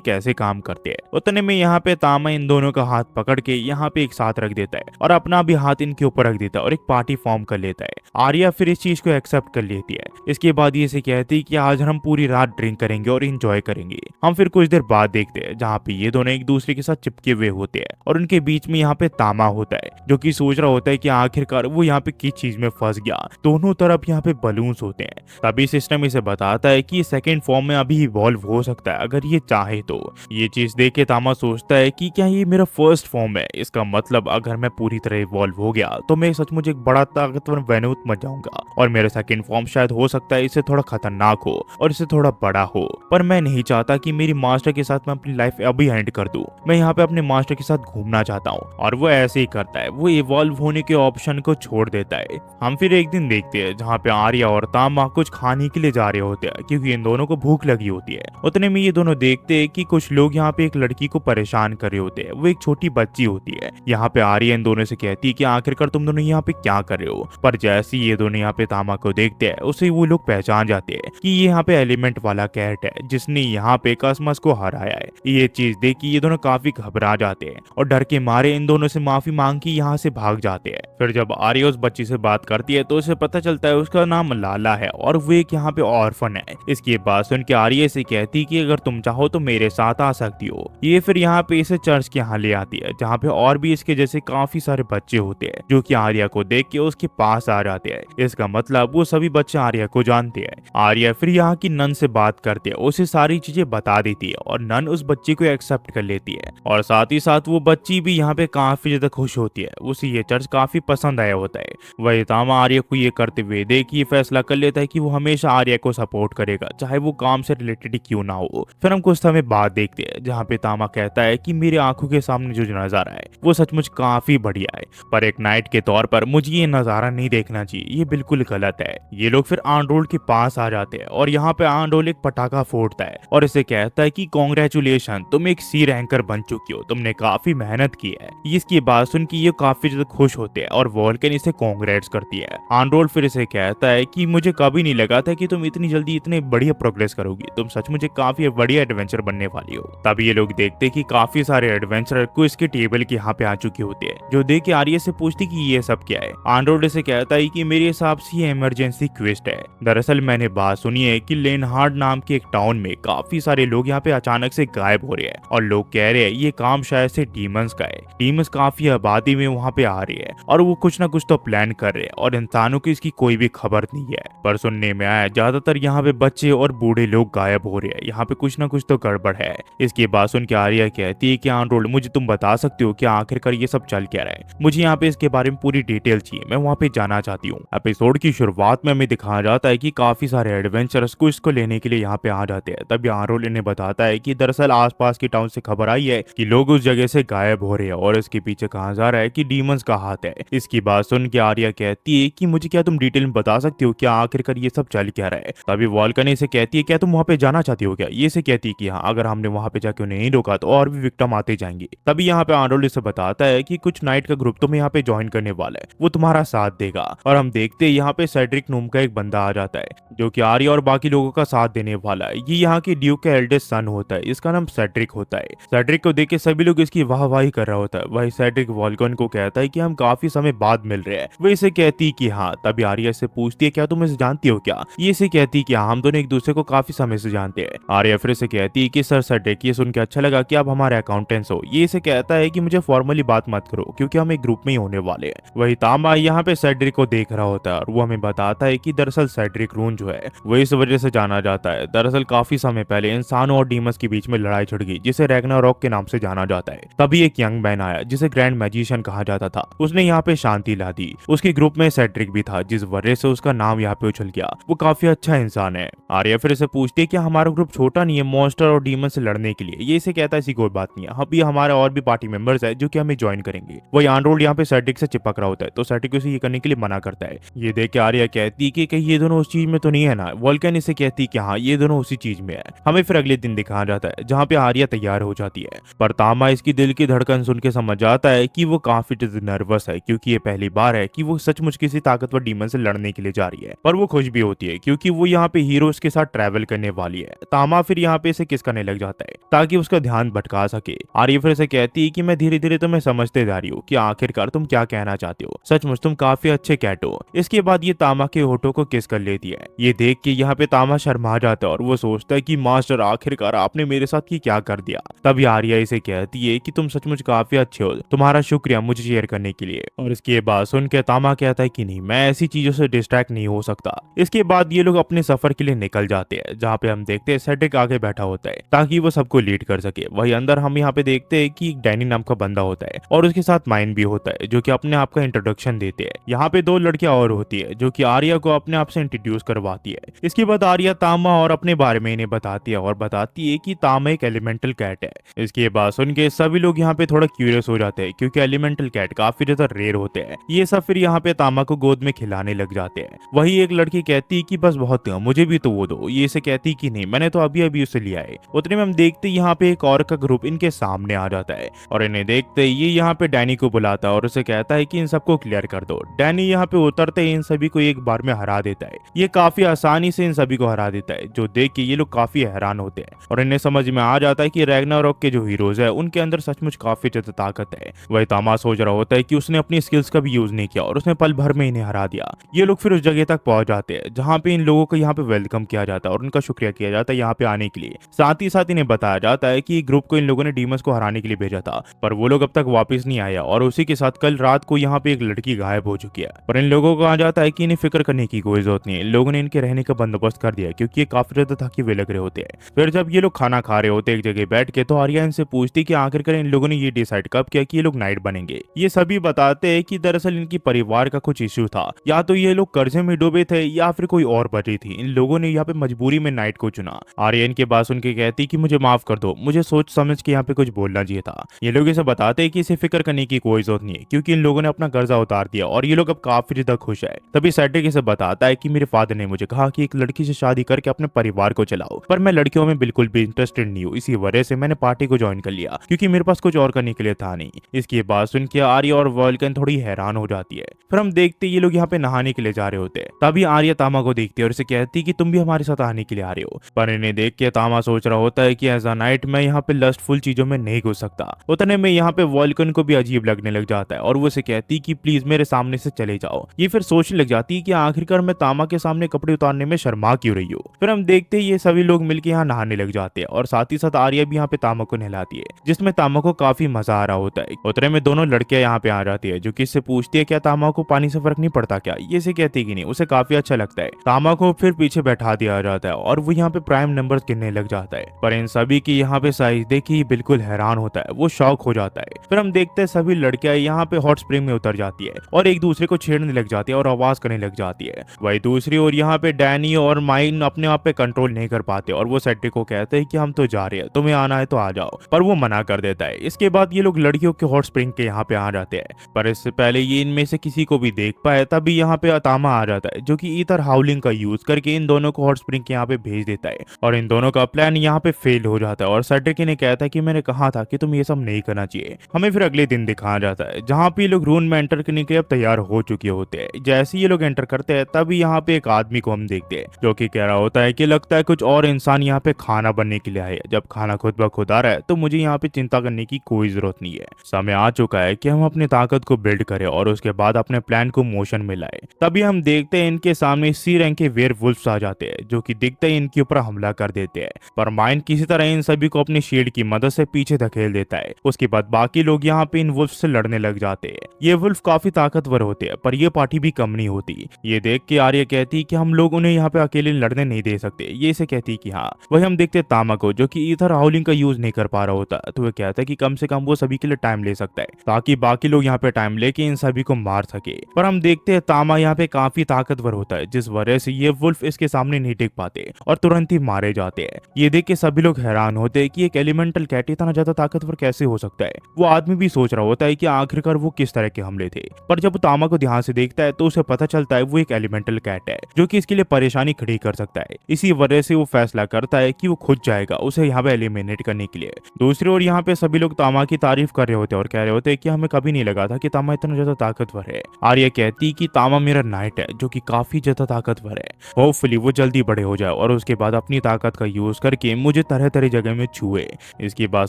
कैसे काम करते हैं। उतने में यहाँ पे तामा इन दोनों का हाथ पकड़ के यहाँ पे एक साथ रख देता है और अपना भी हाथ इनके ऊपर रख देता है और एक पार्टी फॉर्म कर लेता है। आर्या फिर इस चीज को एक्सेप्ट कर लेती है। इसके बाद ये से कहती है कि आज हम पूरी रात ड्रिंक करेंगे और इंजॉय करेंगे। हम फिर कुछ देर बाद देखते हैं जहाँ पे ये दोनों एक दूसरे के साथ चिपके हुए होते हैं और उनके बीच में यहाँ पे तामा होता है जो कि सोच रहा होता है कि आखिरकार वो यहाँ पे किस चीज में फंस गया। दोनों तरफ यहाँ पे बलून्स होते हैं। तभी सिस्टम इसे बताता है कि सेकंड फॉर्म में अभी इवॉल्व हो सकता है अगर ये चाहे तो। ये चीज देख के तामा सोचता है कि क्या ये मेरा फर्स्ट फॉर्म है, इसका मतलब अगर मैं पूरी तरह इवॉल्व हो गया तो मैं सचमुच एक बड़ा ताकतवर वेनूत मच जाऊंगा और मेरा सेकंड फॉर्म शायद हो सकता है इससे थोड़ा खतरनाक हो और इससे थोड़ा बड़ा हो। पर मैं नहीं चाहता कि मेरी मास्टर के साथ मैं अपनी लाइफ अभी एंड कर दूं। मैं यहाँ पे अपने मास्टर के साथ घूमना चाहता हूँ और वो ऐसे ही करता है, वो इवॉल्व होने के ऑप्शन को छोड़ देता है। हम फिर एक दिन देखते हैं जहाँ पे आर्या और तामा कुछ खाने के लिए जा रहे होते हैं क्योंकि इन दोनों को भूख लगी होती है। उतने में ये दोनों देखते हैं कि कुछ लोग यहाँ पे एक लड़की को परेशान कर रहे होते हैं। वो एक छोटी बच्ची होती है। यहाँ पे आर्या इन दोनों से कहती है कि आखिरकार तुम दोनों यहाँ पे क्या कर रहे हो। पर जैसे ये दोनों यहाँ पे तामा को देखते हैं उसे वो लोग पहचान जाते हैं कि ये यहाँ पे एलिमेंट वाला कैट है जिसने यहाँ पे कसमस को हराया है। ये चीज देख के ये दोनों काफी घबरा जाते हैं और डर के मारे इन दोनों से माफी मांग के यहाँ से भाग जाते हैं। फिर जब आर्या उस बच्ची से बात करती है तो उसे पता चलता है उसका नाम लाला है और वो एक यहाँ पे ऑर्फन है। इसके बाद सुन के आर्या से कहती कि अगर तुम चाहो तो मेरे साथ आ सकती हो। ये फिर यहाँ पे इसे चर्च के यहाँ ले आती है जहाँ पे और भी इसके जैसे काफी सारे बच्चे होते हैं जो कि आर्या को देख के उसके पास आ जाते हैं। इसका मतलब वो सभी बच्चे आर्या को जानते हैं। आर्या फिर यहाँ की नन से बात करते है, उसे सारी चीजें बता देती है और नन उस बच्ची को एक्सेप्ट कर लेती है और साथ ही साथ वो बच्ची भी यहाँ पे काफी ज्यादा खुश होती है। उसे ये चर्च काफी पसंद आया होता है। वही तामा आर्या को ये करते हुए देख ये फैसला कर लेता है कि वो हमेशा आर्या को सपोर्ट करेगा चाहे वो काम से रिलेटेड क्यों ना हो। फिर हम कुछ समय बाद देखते हैं जहाँ पे तामा कहता है कि मेरे आंखों के सामने जो नजारा है वो सचमुच काफी बढ़िया है, पर एक नाइट के तौर पर मुझे ये नजारा नहीं देखना चाहिए, ये बिल्कुल गलत है। ये लोग फिर आंडोल के पास आ जाते हैं और यहाँ पे आंडोल एक पटाखा फोड़ता है और इसे कहता है कि कांग्रेचुलेशन, तुम एक सी रैंकर बन चुकी हो, तुमने काफी मेहनत की है। इसकी बात सुन के ये काफी ज्यादा खुश होते हैं और वोल्कन इसे कांग्रेट्स करती है। आंडोल फिर इसे कहता है कि मुझे कभी नहीं लगा था कि तुम इतनी जल्दी इतने बढ़िया प्रोग्रेस करोगी, तुम सचमुच एक काफी बढ़िया एडवेंचर बनने वाली हो। तब ये लोग देखते कि काफी सारे एडवेंचरर को इसके टेबल के यहाँ पे आ चुके होते हैं जो देख के आर्या से पूछती कि ये सब क्या है। आंडोल से कहता है कि मेरे हिसाब से ये इमरजेंसी क्वेस्ट है। दरअसल मैंने बात सुनी है कि लेनहार्ड नाम के एक टाउन में काफी सारे लोग यहाँ पे अचानक से गायब हो रहे हैं और लोग कह रहे हैं ये काम शायद से डीमंस का है। डीमंस काफी आबादी में वहाँ पे आ रही है और वो कुछ ना कुछ तो प्लान कर रहे हैं और इंसानों की इसकी कोई भी खबर नहीं है। पर सुनने में आया ज्यादातर यहाँ पे बच्चे और बूढ़े लोग गायब हो रहे हैं, यहाँ पे कुछ ना कुछ तो गड़बड़ है। इसकी बात सुन के आर्या कहती है कि आंडोल मुझे तुम बता सकते हो कि आखिरकार ये सब चल क्या रहा है, मुझे यहाँ पे इसके बारे में पूरी डिटेल चाहिए, मैं वहाँ पे जाना चाहती हूँ। एपिसोड की शुरुआत में हमें दिखाया जाता है कि काफी सारे एडवेंचरर्स को इसको लेने के लिए यहाँ पे आ जाते हैं। तभी आंडोल इन्हें बताता है कि दरअसल आसपास की टाउन से खबर आई है कि लोग उस जगह से गायब हो रहे हैं और इसके पीछे कहा जा रहा है कि डीमंस का हाथ है। इसकी बात सुन के आर्या कहती है कि मुझे क्या तुम डिटेल में बता सकती हो क्या आखिरकार ये सब चल क्या रहा है। तभी वोल्कन इसे कहती है क्या तुम वहाँ पे जाना चाहती हो क्या। ये से कहती है कि हाँ, अगर हमने वहाँ पे जाके उन्हें नहीं रोका तो और भी विक्टिम आते जाएंगे। तभी यहाँ पे आंडोल इसे बताता है कि कुछ नाइट का ग्रुप तुम्हें यहाँ पे ज्वाइन करने वाला है, वो तुम्हारा साथ देगा। और हम देखते हैं यहाँ पे सेड्रिक नोम का एक बंदा आ जाता है जो कि आर्या और बाकी लोगों का साथ देने वाला है। ये यहाँ के ड्यूक का एल्डेस्ट सन होता है, इसका नाम सेड्रिक होता है। सेड्रिक को देख के सभी लोग इसकी वाहवाही कर रहा होता है। वही सेड्रिक वोल्कन को कहता है कि हम काफी समय बाद मिल रहे हैं। वो इसे कहती है कि हाँ। तभी आर्या से पूछती है क्या तुम इसे जानती हो क्या। ये इसे कहती है कि हाँ, हम दोनों एक दूसरे को काफी समय से जानते हैं। आर्या फिर से कहती है कि सर सेड्रिक, ये सुन के अच्छा लगा कि आप हमारे अकाउंटेंट्स हो। ये इसे कहता है कि मुझे फॉर्मली बात मत करो क्योंकि हम एक ग्रुप में ही होने वाले हैं। वही तामा यहाँ पे सेड्रिक को देख रहा होता है और वो हमें बताता है कि दरअसल सेड्रिक रून जो है वो इस वजह से जाना जाता है। दरअसल काफी समय पहले इंसानों और डीमंस के बीच में लड़ाई छिड़ गई जिसे रैग्नारॉक के नाम से जाना जाता है। तभी एक यंग मैन आया जिसे ग्रैंड मैजिशियन कहा जाता था, उसने यहाँ पे शांति ला दी। उसके ग्रुप में सेड्रिक भी था जिस वजह से उसका नाम यहाँ पे उछल गया। वो काफी अच्छा इंसान है। आर्या फिर इसे पूछती है कि हमारा ग्रुप छोटा नहीं है मॉन्स्टर और डीमन से लड़ने के लिए। ये इसे कहता है ऐसी कोई बात नहीं है, हम भी हमारे और भी पार्टी मेंबर्स है जो कि हमें ज्वाइन करेंगे। वही आनरोल्ड यहाँ पे सेटिक से चिपक रहा होता है तो सेटिक उसे ये करने के लिए मना करता है। ये देख के आर्या कहती है कि कहीं ये दोनों उस चीज में तो नहीं है ना। वोल्कन इसे कहती है कि हाँ ये दोनों उसी चीज में है। हमें फिर अगले दिन दिखाया जाता है जहाँ पे आर्या तैयार हो जाती है, पर तामा इसकी दिल की धड़कन सुन के समझ जाता है कि वो काफी नर्वस है क्योंकि ये पहली बार है कि वो सचमुच किसी ताकतवर डीमन से लड़ने के लिए जा रही है। पर वो खुश भी होती है क्योंकि वो यहाँ पे हीरोज के साथ ट्रैवल करने वाली है। तामा फिर यहाँ पे इसे किस करने लग जाता है ताकि उसका ध्यान भटका सके। आर्या फिर इसे कहती है कि मैं धीरे धीरे तुम्हें समझते जा रही हूँ कि आखिरकार तुम क्या कहना चाहते हो, सचमुच तुम काफी अच्छे कैट हो। इसके बाद ये तामा के होठों को किस कर लेती है। ये देख के यहाँ पे तामा शर्मा जाता है और वो सोचता है कि मास्टर आखिरकार आपने मेरे साथ ये क्या कर दिया। तभी आर्या इसे कहती है कि तुम सचमुच काफी अच्छे हो, तुम्हारा शुक्रिया मुझे शेयर करने के लिए। और इसके बाद सुन के तामा कहता है कि नहीं मैं ऐसी चीजों से डिस्ट्रैक्ट नहीं हो सकता। इसके बाद ये लोग अपने सफर के लिए निकल जाते हैं जहाँ पे हम देखते हैं सेटिक आगे बैठा होता है ताकि वो सबको लीड कर सके। वही अंदर हम यहाँ पे देखते हैं कि एक डैनी नाम का बंदा होता है और उसके साथ माइन भी होता है जो कि अपने आप का इंट्रोडक्शन देते हैं। यहाँ पे दो लड़कियां और होती है जो कि आर्या को अपने आप से इंट्रोड्यूस करवाती है। इसके बाद आर्या तामा और अपने बारे में इन्हें बताती है और बताती है कि तामा एक एलिमेंटल कैट है। इसके बाद सुन के सभी लोग यहाँ पे थोड़ा क्यूरियस हो जाते हैं क्योंकि एलिमेंटल कैट काफी ज्यादा रेयर होते हैं। ये सब फिर यहाँ पे तामा को गोद में खिलाने लग जाते हैं। वही एक लड़की कहती है कि बस बहुत मुझे भी तो वो दो। ये इसे कहती कि नहीं मैंने तो अभी अभी उसे लिया है। उतने में हम देखते यहाँ पे एक और का ग्रुप इनके सामने आ जाता है और इन्हें देखते ये यहाँ पे डैनी को बुलाता है और उसे कहता है कि इन सबको क्लियर कर दो। डैनी यहाँ पे उतरते इन सभी को एक बार में हरा देता है। ये काफी आसानी से इन सभी को हरा देता है जो देख के ये लोग काफी हैरान होते हैं और इन्हें समझ में आ जाता है कि रैग्नारोक के जो हीरोज है उनके अंदर सचमुच काफी ज्यादा ताकत है। वही तामा सोच रहा होता है कि उसने अपनी स्किल्स का भी यूज नहीं किया और उसने पल भर में इन्हें हरा दिया। ये लोग फिर उस जगह तक पहुंच जाते हैं जहाँ पे इन लोगों को यहाँ पे वेलकम किया जाता है और उनका शुक्रिया किया जाता है यहाँ पे आने के लिए। साथ ही साथ इन्हें बताया जाता है कि ग्रुप को इन लोगों ने डीमंस को हराने के लिए भेजा था पर वो लोग अब तक वापस नहीं आया और उसी के साथ कल रात को यहाँ पे एक लड़की गायब हो चुकी है। पर इन लोगों को कहा जाता है कि इन्हें फिक्र करने की कोई जरूरत नहीं है। इन लोगों ने इनके रहने का बंदोबस्त कर दिया क्योंकि ये काफी ज्यादा थके हुए लग रहे होते हैं। फिर जब ये लोग खाना खा रहे होते एक जगह बैठ के तो आर्या इनसे पूछती कि आखिरकार इन लोगों ने ये डिसाइड कब किया कि ये लोग नाइट बनेंगे। ये सभी बताते हैं कि दरअसल इनकी परिवार का कुछ इश्यू था, या तो ये लोग कर्जे में डूबे थे या फिर कोई और वजह थी। इन लोगों ने यहाँ पे मजबूरी में नाइट को चुना। आर्या इनके बात सुन के कहती कि मुझे माफ कर दो, मुझे सोच समझ के यहाँ पे कुछ बोलना चाहिए था। ये लोग इसे बताते हैं कि इसे फिक्र करने की कोई जरूरत नहीं है क्योंकि इन लोगों ने अपना कर्जा उतार दिया और ये लोग अब काफी ज्यादा खुश है। तभी सेटिक इसे बताता है कि मेरे फादर ने मुझे कहा कि एक लड़की से शादी करके अपने परिवार को चलाओ, पर मैं लड़कियों में बिल्कुल भी इंटरेस्टेड नहीं हूँ। इसी वजह से मैंने पार्टी को ज्वाइन कर लिया क्योंकि मेरे पास कुछ और करने के लिए था नहीं। इसकी बात सुन के आर्या और वोल्कन थोड़ी हैरान हो जाती है। फिर हम देखते ये लोग यहाँ पे नहाने के लिए जा रहे होते हैं। तभी आर्या तामा को देखती है और इसे कहती कि तुम भी हमारे साथ आने के लिए आ रहे हो। पर इन्हें देख के तामा सोच रहा होता है कि एज अ नाइट मैं यहाँ पे लस्टफुल चीजों में नहीं घुस सकता। उतने में यहाँ पे वोल्कन को भी अजीब लगने लग जाता है और वो उसे कहती कि प्लीज मेरे सामने से चले जाओ। ये फिर सोचने लग जाती है कि आखिरकार मैं तामा के सामने कपड़े उतारने में शर्मा क्यों रही हूँ। फिर हम देखते ये सभी लोग मिलकर यहाँ नहाने लग जाते हैं और साथ ही साथ आर्या भी यहाँ पे तामा को नहलाती है जिसमें तामा को काफी मजा आ रहा होता है। उतने में दोनों लड़कियां यहाँ पे आ जाती है जो कि इससे पूछती है क्या तामा को पानी से फर्क नहीं पड़ता क्या। ये इसे कहती कि नहीं, उसे काफी अच्छा लगता है। तामा को फिर पीछे बैठा दिया जाता है और वो यहाँ पे प्राइम नंबर गिनने लग जाता है। पर इन सभी की यहाँ पे साइज देखी बिल्कुल हैरान होता है, वो शॉक हो जाता है। फिर हम देखते हैं सभी लड़कियां यहाँ पे हॉट स्प्रिंग में उतर जाती है और एक दूसरे को छेड़ने लग जाती है और आवाज करने लग जाती है। वही दूसरी ओर यहाँ पे डैनी और माइन अपने आप पे कंट्रोल नहीं कर पाते और वो सेटिक को कहते हैं कि हम तो जा रहे हैं, तुम्हें आना है तो आ जाओ, पर वो मना कर देता है। इसके बाद ये लोग लड़कियों के हॉट स्प्रिंग के यहाँ पे आ जाते हैं, पर इससे पहले ये इनमें से किसी को भी देख पाए तभी यहाँ पे तामा आ जाता है जो कि ईथर हाउलिंग का यूज करके इन दोनों को हॉट स्प्रिंग के यहाँ पे भेज देता है और इन दोनों का प्लान यहाँ पे फेल हो जाता है। और सेटिक ने कहता है कि मैंने कहा था कि तुम ये सब नहीं करना चाहिए। हमें फिर अगले दिन दिखाया जाता है जहाँ पे ये लोग रूम में एंटर करने के लिए अब तैयार हो चुके होते हैं। जैसे ये लोग एंटर करते हैं तभी यहाँ पे एक आदमी को हम देखते हैं जो कि कह रहा होता है कि लगता है कुछ और इंसान यहाँ पे खाना बनने के लिए आए। जब खाना खुद ब खुद आ रहा है तो मुझे यहाँ पे चिंता करने की कोई जरूरत नहीं है। समय आ चुका है कि हम अपनी ताकत को बिल्ड करें और उसके बाद अपने प्लान को मोशन में लाए। तभी हम देखते हैं इनके सामने सी रैंक के वेयरवुल्फ्स आ जाते हैं जो कि दिखते ही इनके ऊपर हमला कर देते हैं, पर माइन किसी तरह इन सभी को अपनी शील्ड की मदद से पीछे धकेल देता है। उसके बाद बाकी लोग यहाँ पे इन वुल्फ से लड़ने लग जाते हैं। ये वुल्फ काफी ताकतवर होते हैं पर ये पार्टी भी कम नहीं होती। ये देख के आर्या कहती कि हम लोग उन्हें यहाँ पे अकेले लड़ने नहीं दे सकते। ये इसे कहती कि हाँ। वही हम देखते तामा को जो कि ईथर हाउलिंग का यूज नहीं कर पा रहा होता, तो वो कहता है कि कम से कम वो सभी के लिए टाइम ले सकता है ताकि बाकी लोग यहाँ पे टाइम लेके इन सभी को मार सके। पर हम देखते हैं तामा यहाँ पे काफी ताकतवर होता है जिस वजह से ये वुल्फ इसके सामने नहीं टिक पाते और तुरंत ही मारे जाते हैं। ये देख के सभी लोग हैरान होते हैं कि एक एलिमेंटल कैट इतना ज्यादा ताकतवर कैसे हो सकता है। वो आदमी भी सोच रहा होता है कि आखिरकार वो किस तरह के हमले थे, पर जब वो तामा को ध्यान से देखता है तो उसे पता चलता है वो एक एलिमेंटल कैट है जो कि इसके लिए परेशानी खड़ी कर सकता है। इसी वजह से वो फैसला करता है कि वो खुद जाएगा उसे यहाँ पे एलिमिनेट करने के लिए। दूसरी ओर यहाँ पे सभी लोग तामा की तारीफ कर रहे होते हैं और कह रहे होते हैं कि हमें कभी नहीं लगा था कि तामा इतना ज्यादा ताकतवर है। आर्या कहती कि तामा मेरा नाइट है जो कि काफी ज्यादा ताकतवर है, होपफुली वो जल्दी बड़े हो जाए और उसके बाद अपनी ताकत का यूज करके मुझे तरह तरह जगह में छुए। इसकी बात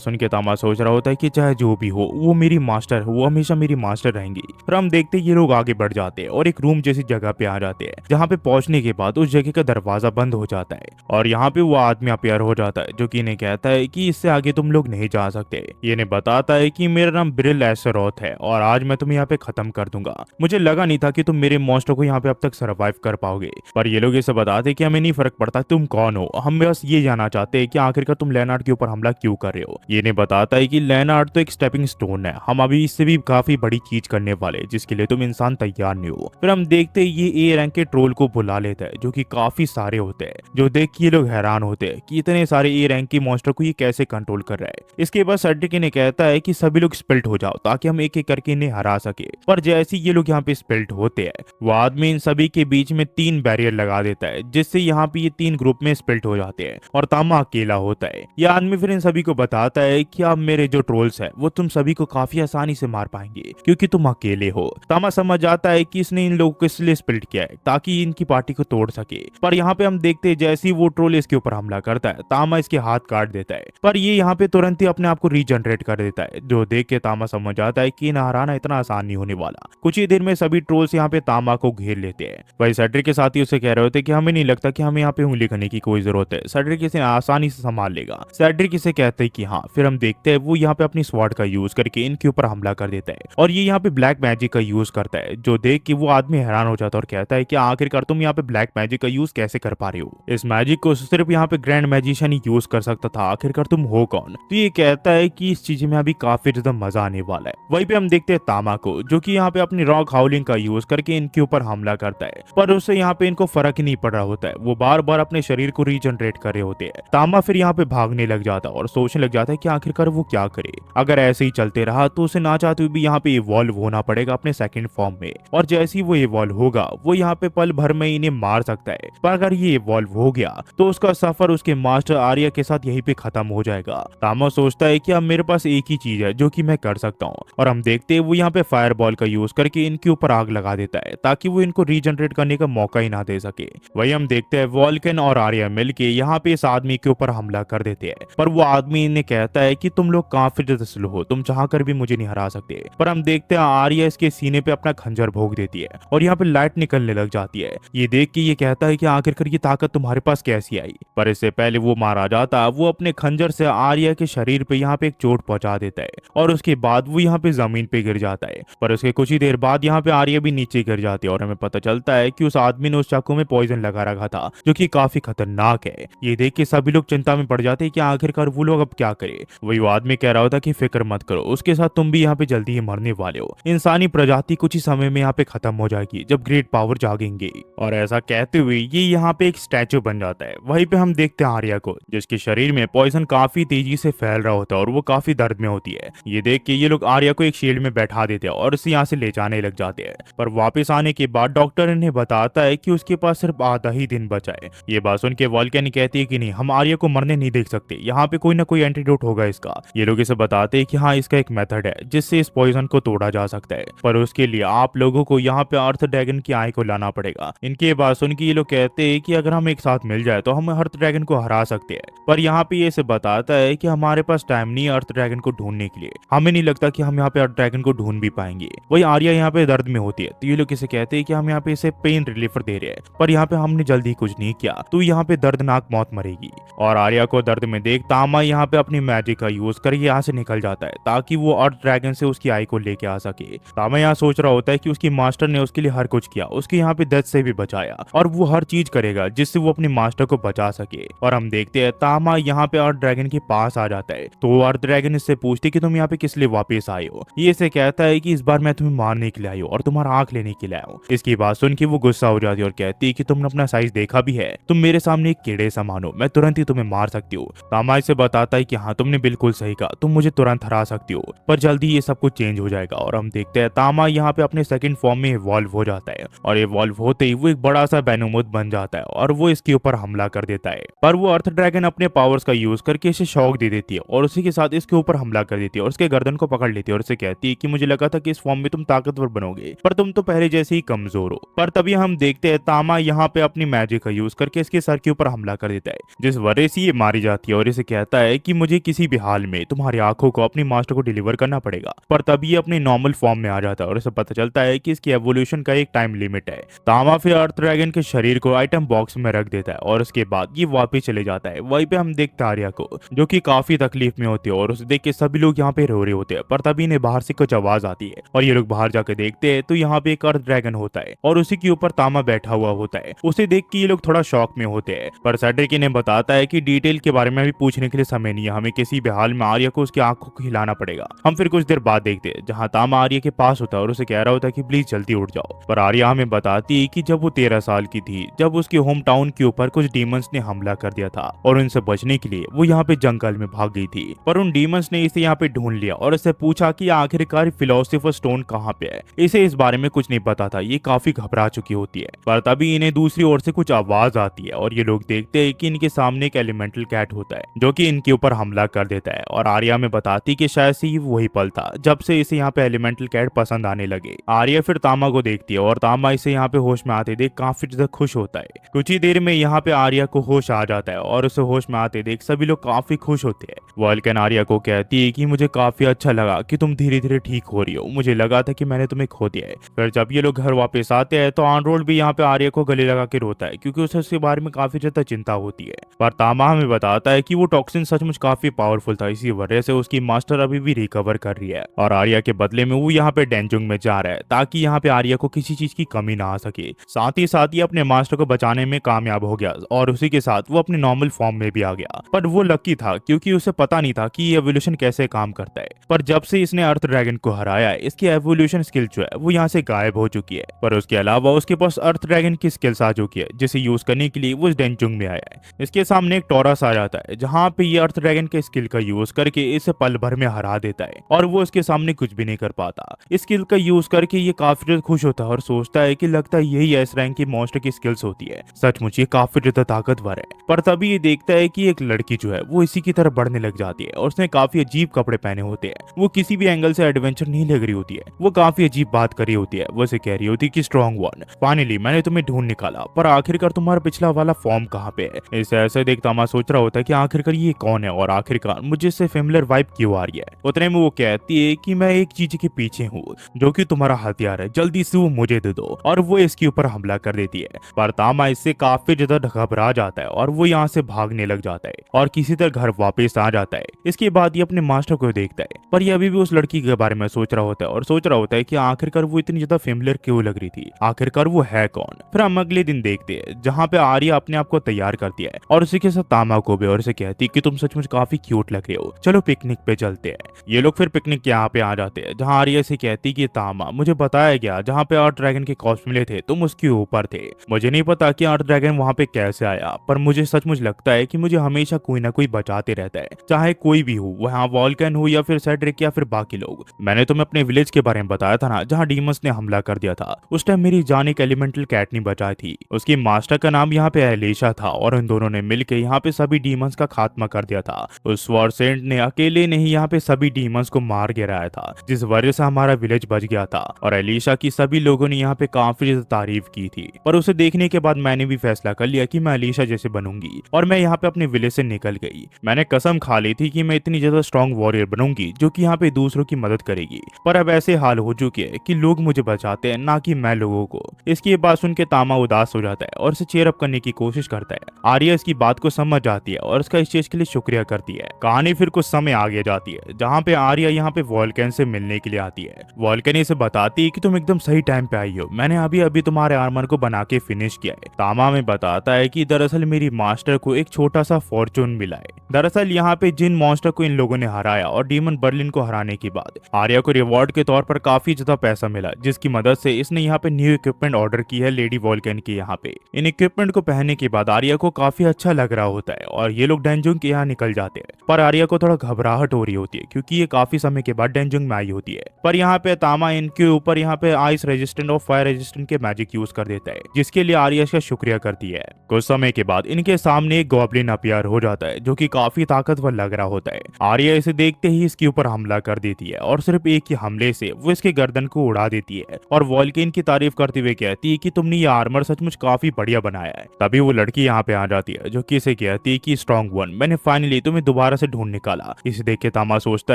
सुन के तामा सोच रहा होता है कि चाहे जो भी हो वो मेरी मास्टर है, वो हमेशा मेरी मास्टर रहेंगी। फिर हम देखते ये लोग आगे बढ़ जाते हैं और एक रूम जैसी जगह पे आ जाते हैं, जहाँ पे पहुंचने के बाद उस जगह का दरवाजा बंद हो जाता है और यहाँ पे वो आदमी अपियर हो जाता है जो कि इन्हें कहता है कि इससे आगे तुम लोग नहीं जा सकते। ये इन्हें बताता है कि मेरा नाम ब्रिल एसरोथ है और आज मैं तुम्हें यहाँ पे खत्म कर दूंगा। मुझे लगा नहीं था कि तुम मेरे मॉन्स्टर को यहाँ पे अब तक सर्वाइव कर पाओगे, पर ये लोग इसे बताते कि हमें नहीं फर्क पड़ता तुम कौन हो, हम बस ये जानना चाहते हैं कि आखिरकार तुम लेनार्ड के ऊपर हमला क्यों कर रहे हो। ये इन्हें बताता है कि लेनार्ड तो एक स्टेपिंग स्टोन है, हम अभी इससे भी काफी बड़ी चीज करने वाले जिसके लिए तुम इंसान तैयार नहीं हो। फिर हम देखते ये ए रैंक के ट्रोल को बुला लेता है जो कि काफी सारे होते हैं, जो देख के ये लोग हैरान होते हैं कि इतने सारे ए रैंक के मॉन्स्टर को ये कैसे कंट्रोल कर रहा है। इसके बाद सेड्रिक इन्हें कहता है कि सभी लोग स्पिल्ट हो जाओ ताकि हम एक एक करके इन्हें हरा सके। पर जैसे ये लोग यहाँ पे स्पिल्ट होते हैं वो आदमी इन सभी के बीच में 3 बैरियर लगा देता है जिससे यहाँ पे ये 3 ग्रुप में स्पिल्ट हो जाते हैं और तामा अकेला होता है। यह आदमी फिर इन सभी को बताता है कि अब मेरे जो ट्रोल्स है वो तुम सभी को काफी आसानी से मार पाएंगे क्योंकि तुम अकेले हो। तामा समझ जाता है कि इसने इन लोगों को इसलिए स्पिल्ट किया है ताकि इनकी पार्टी को तोड़ सके। पर यहाँ पे हम देखते हैं जैसे ही वो ट्रोल इसके ऊपर हमला करता है तामा इसके हाथ काट देता है, पर ये यहाँ पे तुरंत ही अपने आप को रीजनरेट कर देता है, जो देख के तामा समझ जाता है कि इन्हें हराना इतना आसान नहीं होने वाला। कुछ ही देर में सभी ट्रोल्स यहाँ पे तामा को घेर लेते हैं। वही सेड्रिक के साथी उसे कह रहे होते कि हमें नहीं लगता कि हमें यहाँ पे उंगली करने की कोई जरूरत है, सेड्रिक इसे आसानी से संभाल लेगा। सेड्रिक इसे कहते हैं कि हाँ। फिर हम देखते हैं वो यहाँ पे अपनी स्वॉर्ड का यूज करके इनके ऊपर हमला कर देता है और ये यहाँ पे ब्लैक मैजिक का यूज करता है, जो देख के वो आदमी हैरान हो जाता है और कहता है कि आखिरकार तुम यहाँ पे ब्लैक मैजिक का यूज कैसे कर पा रहे हो, इस मैजिक को सिर्फ यहाँ पे ग्रैंड मैजिशियन ही यूज कर सकता था, आखिरकार तुम हो कौन। तो ये कहता है कि इस चीज में अभी काफी ज्यादा मजा आने वाला है। वहीं पे हम देखते हैं तामा को जो कि यहाँ पे अपनी रॉक हाउलिंग का यूज करके इनके ऊपर हमला करता है, पर उससे यहाँ पे इनको फर्क ही नहीं पड़ रहा होता है, वो बार बार अपने शरीर को रीजनरेट कर रहे होते हैं। तामा फिर यहाँ पे भागने लग जाता है और सोचने लग जाता है कि आखिरकार वो क्या करे। अगर ऐसे ही चलते रहा तो उसे ना चाहते हुए भी यहाँ पे इवॉल्व होना पड़ेगा अपने सेकंड फॉर्म में, और जैसे ही वो इवॉल्व होगा वो यहाँ पे पल भर में इन्हें मार सकता है। पर अगर ये इवॉल्व हो गया तो उसका सफर उसके मास्टर आर्या के साथ यहीं पे खत्म हो जाएगा। तामा सोचता है कि अब मेरे पास एक ही चीज है जो कि मैं कर सकता हूँ, और हम देखते हैं वो यहाँ पे फायर बॉल का यूज करके इनके ऊपर आग लगा देता है ताकि वो इनको रीजनरेट करने का मौका ही ना दे सके। वही हम देखते हैं वॉल्कन और आर्या मिलके यहाँ पे इस आदमी के ऊपर हमला कर देते हैं, पर वो आदमी इन्हें कहता है कि तुम लोग काफी ज्यादा स्लो हो, तुम चाह कर भी मुझे नहीं हरा सकते। पर हम देखते हैं आर्या इसके सीने पे अपना खंजर भोग देती है और यहाँ पे लाइट निकलने लग जाती है। ये देख के ये कहता है कि आखिरकार ये ताकत तुम्हारे पास कैसी आई। पर इससे पहले वो मारा जाता वो अपने खंजर से आर्या के शरीर पे यहाँ पे एक चोट पहुंचा देता है और उसके बाद वो यहाँ पे जमीन पे गिर जाता है। पर उसके कुछ ही देर बाद यहाँ पे आर्या भी नीचे गिर जाती है और हमें पता चलता है कि उस आदमी ने उस चाकू में पॉइजन लगा रखा था जो कि काफी खतरनाक है। ये देख के सभी लोग चिंता में पड़ जाते हैं कि आखिरकार वो लोग अब क्या करे। वही वो आदमी कह रहा होता कि फिक्र मत करो, उसके साथ तुम भी यहाँ पे जल्दी ही मरने वाले हो, इंसानी प्रजाति कुछ ही समय में यहाँ पे खत्म हो जाएगी जब ग्रेट पावर जागेंगे। और ऐसा कहते हुए ये यहाँ पे एक स्टैचू बन जाता है। वहीं पे हम देखते हैं आर्या को जिसके शरीर में पॉइजन काफी तेजी से फैल रहा होता है और वो काफी दर्द में होती है। ये देख के ये लोग आर्या को एक शील्ड में बैठा देते हैं और उसे यहाँ से ले जाने लग जाते हैं। पर वापस आने के बाद डॉक्टर इन्हें बताता है कि उसके पास सिर्फ आधा ही दिन बचा है। ये बात सुन के वॉल्कन कहती है कि नहीं, हम आर्या को मरने नहीं देख सकते, यहाँ पे कोई ना कोई एंटीडोट होगा इसका। ये लोग इसे बताते हैं कि हाँ, इसका एक मेथड है जिससे इस पॉइजन को तोड़ा जा सकता है, पर उसके लिए आप लोगों को यहाँ पे अर्थ ड्रैगन की आई को लाना पड़ेगा। इनके बात सुन के ये लोग कहते हैं कि अगर हम एक साथ मिल जाए तो हम अर्थ ड्रैगन को हरा सकते हैं। पर यहाँ पे ये इसे बताता है कि हमारे पास टाइम नहीं है अर्थ ड्रैगन को ढूंढने के लिए, हमें नहीं लगता कि हम यहाँ पे अर्थ ड्रैगन को ढूंढ भी पाएंगे। वही आर्या यहाँ पे दर्द में होती है तो ये लोग इसे कहते हैं कि हम यहाँ पे इसे पेन रिलीफर दे रहे हैं, पर यहाँ पे हमने जल्दी कुछ नहीं किया तो यहाँ पे दर्दनाक मौत मरेगी। और आर्या को दर्द में देख तामा यहाँ पे अपनी मैजिक का यूज करके यहाँ से निकल जाता है ताकि वो अर्थ ड्रैगन से उसकी आई को लेके आ सके। तामा यहाँ सोच रहा होता है कि उसकी मास्टर ने उसके लिए हर कुछ किया, उसके यहाँ पे डेथ से भी बचाया, और वो हर चीज करेगा जिससे वो अपने मास्टर को बचा सके। और हम देखते हैं तामा यहाँ पे अर्थ ड्रैगन के पास आ जाता है तो अर्थ ड्रैगन इससे पूछती कि तुम यहाँ पे किस लिए वापस आए हो। ये इसे कहता है कि इस बार मैं तुम्हें मारने के लिए आई हूँ और तुम्हारा आंख लेने के लिए आया हूँ। इसकी बात सुन के वो गुस्सा हो जाती है और कहती है कि तुमने अपना साइज देखा भी है, तुम मेरे सामने एक कीड़े समान हो, मैं तुरंत ही तुम्हें मार सकती हूँ। तामा इसे बताता है कि हाँ तुमने बिल्कुल सही कहा, तुम मुझे तुरंत हरा सकती हो, पर जल्दी ये सब कुछ चेंज हो जाएगा। और हम देखते हैं तामा यहाँ पे अपने सेकंड फॉर्म में इवॉल्व हो जाता है और इवॉल्व होते ही वो एक बड़ा सा बेनोमुथ बन जाता है और वो इसके ऊपर हमला कर देता है। पर वो अर्थ ड्रैगन अपने पावर्स का यूज करके इसे शॉक दे देती है और उसी के साथ इसके ऊपर हमला कर देती है और उसके गर्दन को पकड़ लेती है और उसे कहती है कि मुझे लगा था कि इस फॉर्म में तुम ताकतवर बनोगे, पर तुम तो पहले जैसे ही कमजोर हो। पर तभी हम देखते हैं तामा यहाँ पे अपनी मैजिक का यूज करके इसके सर के ऊपर हमला कर देता है, जिस वजह से ये मारी जाती है और इसे कहता है कि मुझे किसी भी हाल में तुम्हारी आंखों को अपनी मास्टर को डिलीवर करना पड़ेगा। पर तभी ये अपने नॉर्मल फॉर्म में आ जाता है और इसे पता चलता है कि इसकी एवोल्यूशन का एक टाइम लिमिट है। तामा फिर अर्थ ड्रैगन के शरीर को आइटम बॉक्स में रख देता है और उसके बाद ये वापस चले जाता है। वहीं पे हम देखते हैं आर्या को, जो कि काफी तकलीफ में होती है और उसे देख के सभी लोग यहाँ पे रो रहे होते हैं। पर तभी इन्हें बाहर से कुछ आवाज आती है और ये लोग बाहर जाकर देखते हैं तो यहाँ पे एक अर्थ ड्रैगन होता है और उसी के ऊपर तामा बैठा हुआ होता है। उसे देख के ये लोग थोड़ा शॉक में होते हैं, पर सेड्रिक इन्हें बताता है कि डिटेल के बारे में भी पूछने के लिए समय नहीं है, हमें किसी भी हाल में आर्या को उसकी आंखों को हिलाना पड़ेगा। हम फिर कुछ देर बाद देखते हैं जहाँ तामा आर्या के पास होता है और उसे कह रहा होता है कि प्लीज जल्दी उठ जाओ। पर आर्या हमें बताती है कि जब वो 13 साल की थी, जब उसके होम टाउन के ऊपर कुछ डीमंस ने हमला कर दिया था और उनसे बचने के लिए वो यहाँ पे जंगल में भाग गई थी। पर उन डीमंस ने इसे यहाँ पे ढूंढ लिया और इससे पूछा कि आखिरकार फिलोसोफर स्टोन कहाँ पे है। इसे इस बारे में कुछ नहीं पता था, ये काफी घबरा चुकी होती है। पर तभी इन्हें दूसरी ओर से कुछ आवाज आती है और ये लोग देखते हैं कि इनके सामने एक एलिमेंटल कैट होता है जो कि इनके ऊपर हमला कर देता है। और आर्या में बताती कि शायद से ये वही पल था जब से इसे यहाँ पे एलिमेंटल कैट पसंद आने लगे। आर्या फिर तामा को देखती है और तामा इसे यहाँ पे होश में आते देख काफी ज्यादा खुश होता है। कुछ ही देर में यहाँ पे आर्या को होश आ जाता है और उसे होश में आते देख सभी लोग काफी खुश होते हैं। वॉल्कन आर्या को कहती है कि मुझे काफी अच्छा लगा कि तुम धीरे धीरे ठीक हो रही हो, मुझे लगा था कि मैंने तुम्हें खो दिया है। फिर जब ये लोग घर वापस आते हैं तो आनरोल्ड भी यहाँ पे आर्या को गले लगा के रोता है क्योंकि उसे उसके बारे में काफी ज्यादा चिंता होती है। पर तामा हमें बताता है कि वो टॉक्सिन सचमुच काफी पावरफुल था, इसी वजह से उसकी मास्टर अभी भी रिकवर कर रही है और आर्या के बदले में वो यहाँ पे डेंजुंग में जा रहा है ताकि यहाँ पे आर्या को किसी चीज की कमी ना आ सके। साथ ही अपने मास्टर को बचाने में कामयाब हो गया और उसी के साथ वो अपने नॉर्मल फॉर्म में भी आ गया। पर वो लकी था क्योंकि उसे पता नहीं था कि ये एवोल्यूशन कैसे काम करता है। पर जब से इसने अर्थ ड्रैगन को हराया, इसकी एवोल्यूशन स्किल जो है वो यहाँ से गायब हो चुकी है। पर उसके अलावा उसके पास अर्थ ड्रैगन की स्किल्स आ चुकी है जिसे यूज करने के लिए वो इस डेंजुंग में आया है। इसके सामने एक टॉरस आ जाता है जहाँ पे ये अर्थ ड्रैगन के स्किल का यूज करके इसे पल भर में हरा देता है और वो उसके सामने कुछ भी नहीं कर पाता। इस स्किल का यूज करके ये काफी ज्यादा खुश होता है और सोचता है कि लगता है यही एस रैंक की मॉन्स्टर की स्किल्स होती है, सचमुच ये काफी ज्यादा ताकतवर है। पर तभी ये देखता है कि एक लड़की जो है वो इसी की तरफ बढ़ने लग जाती है और उसने काफी अजीब कपड़े पहने होते हैं। वो किसी भी एंगल से एडवेंचर नहीं लग रही होती है, वो काफी अजीब बात कर रही होती है। वो उसे कह रही होती है कि स्ट्रॉन्ग वन, फाइनली मैंने तुम्हें ढूंढ निकाला, पर आखिरकार तुम्हारा पिछला वाला फॉर्म कहाँ पे है। इसे ऐसे देख तामा सोच रहा होता है कि आखिरकार ये कौन है और आखिरकार मुझे इससे फेमिलियर वाइब क्यों आ रही है। उतने में वो कहती है कि मैं एक चीज के पीछे हूँ जो कि तुम्हारा हथियार है, जल्दी से वो मुझे दे दो। और वो इसके ऊपर हमला कर देती है। पर तामा इससे काफी ज्यादा घबरा जाता है और वो यहाँ से भागने लग जाता है और किसी तरह घर वापस आ जाता है। इसके बाद ये अपने मास्टर को देखता है, पर ये अभी भी उस लड़की के बारे में सोच रहा होता है और सोच रहा होता है कि आखिरकार वो इतनी ज्यादा फेमिलियर क्यों लग रही थी, आखिरकार वो है कौन। फिर हम अगले दिन देखते हैं जहाँ पे आर्या अपने आप को तैयार करती है और उसी के साथ तामा को भी, और उसे कहती है कि तुम सचमुच काफी क्यूट लग रहे हो, चलो पिकनिक पे चलते हैं। ये लोग फिर पिकनिक यहाँ पे आ जाते हैं जहाँ आर्या से कहती कि तामा मुझे बताया गया जहाँ पे अर्थ ड्रैगन के कॉस्ट मिले थे तुम उसके ऊपर थे। मुझे नहीं पता कि अर्थ ड्रैगन वहाँ पे कैसे आया, पर मुझे सचमुच लगता है कि मुझे हमेशा कोई ना कोई बचाते रहता है, चाहे कोई भी हो, वहाँ वॉल्कन हो या फिर सेड्रिक या फिर बाकी लोग। मैंने तुम्हें अपने विलेज के बारे में बताया था ना जहाँ डीमंस ने हमला कर दिया था, उस टाइम मेरी जान एक एलिमेंटल कैट ने बचाई थी। उसकी मास्टर का नाम यहाँ पे एलिशा था और उन दोनों ने मिलकर यहाँ पे सभी डीमंस का खात्मा कर दिया था। उस स्वॉर्सेंट ने अकेले नहीं यहाँ पे सभी डीमंस को मार गिराया था, जिस वजह से हमारा विलेज बच गया था। और एलिशा की सभी लोगों ने यहाँ पे काफी ज्यादा तारीफ की थी। पर उसे देखने के बाद मैंने भी फैसला कर लिया कि मैं एलिशा जैसे बनूंगी और मैं यहाँ पे अपने विलेज से निकल गई। मैंने कसम खा ली थी कि मैं इतनी ज्यादा स्ट्रॉन्ग वॉरियर बनूंगी जो कि यहाँ पे दूसरों की मदद करेगी। पर अब ऐसे हाल हो चुके हैं कि लोग मुझे बचाते हैं, ना कि मैं लोगों को। इसकी बात सुन के तामा उदास हो जाता है और इसे चेयर अप करने की कोशिश करता है। आर्या इसकी बात को समझ जाती है और उसका इस चीज के लिए शुक्रिया करती है। कहानी फिर कुछ समय आगे जाती है जहाँ पे आर्या यहाँ पे वॉल्कन से मिलने के लिए आती है। वॉल्कन इसे बताती है कि तुम एकदम सही टाइम पे आई हो, मैंने अभी अभी तुम्हारे आर्मर को बना के फिनिश किया है। तामा में बताता है कि दरअसल मेरी मास्टर को एक छोटा सा फॉर्चून मिला है। दरअसल यहाँ पे जिन मॉन्स्टर को इन लोगों ने हराया और डीमन बर्लिन को हराने के बाद आर्या को रिवॉर्ड के तौर पर काफी ज्यादा पैसा मिला, जिसकी मदद से इसने यहाँ पे न्यू इक्विपमेंट ऑर्डर की है लेडी वॉल्कन की यहाँ पे। इन इक्विपमेंट को पहनने के बाद आर्या को काफी अच्छा लग रहा होता है और ये लोग डेंजुंग के यहाँ निकल जाते हैं। पर आर्या को थोड़ा घबराहट हो रही होती है क्योंकि ये काफी समय के बाद डेंजुंग में आई होती है। पर यहाँ पे तामा इनके ऊपर यहाँ पे आइस रेजिस्टेंट और फायर रेजिस्टेंट के मैजिक यूज कर देता है, जिसके लिए आर्या इसका शुक्रिया करती है। कुछ समय के बाद इनके सामने एक गॉब्लिन अपीयर हो जाता है जो कि काफी ताकतवर लग रहा होता है। आर्या इसे देखते ही इसके ऊपर हमला कर देती है और सिर्फ एक ही हमले से वो इसके गर्दन को उड़ा देती है और वॉल्किन की तारीफ करते हुए कहती है कि तुमने ये आर्मर सचमुच काफी बढ़िया बनाया है। तभी वो लड़की यहाँ पे आ जाती है जो कि इसे कहती है कि स्ट्रॉन्ग वन, मैंने फाइनली तुम्हें दोबारा से ढूंढ निकाला। इसे देख के तामा सोचता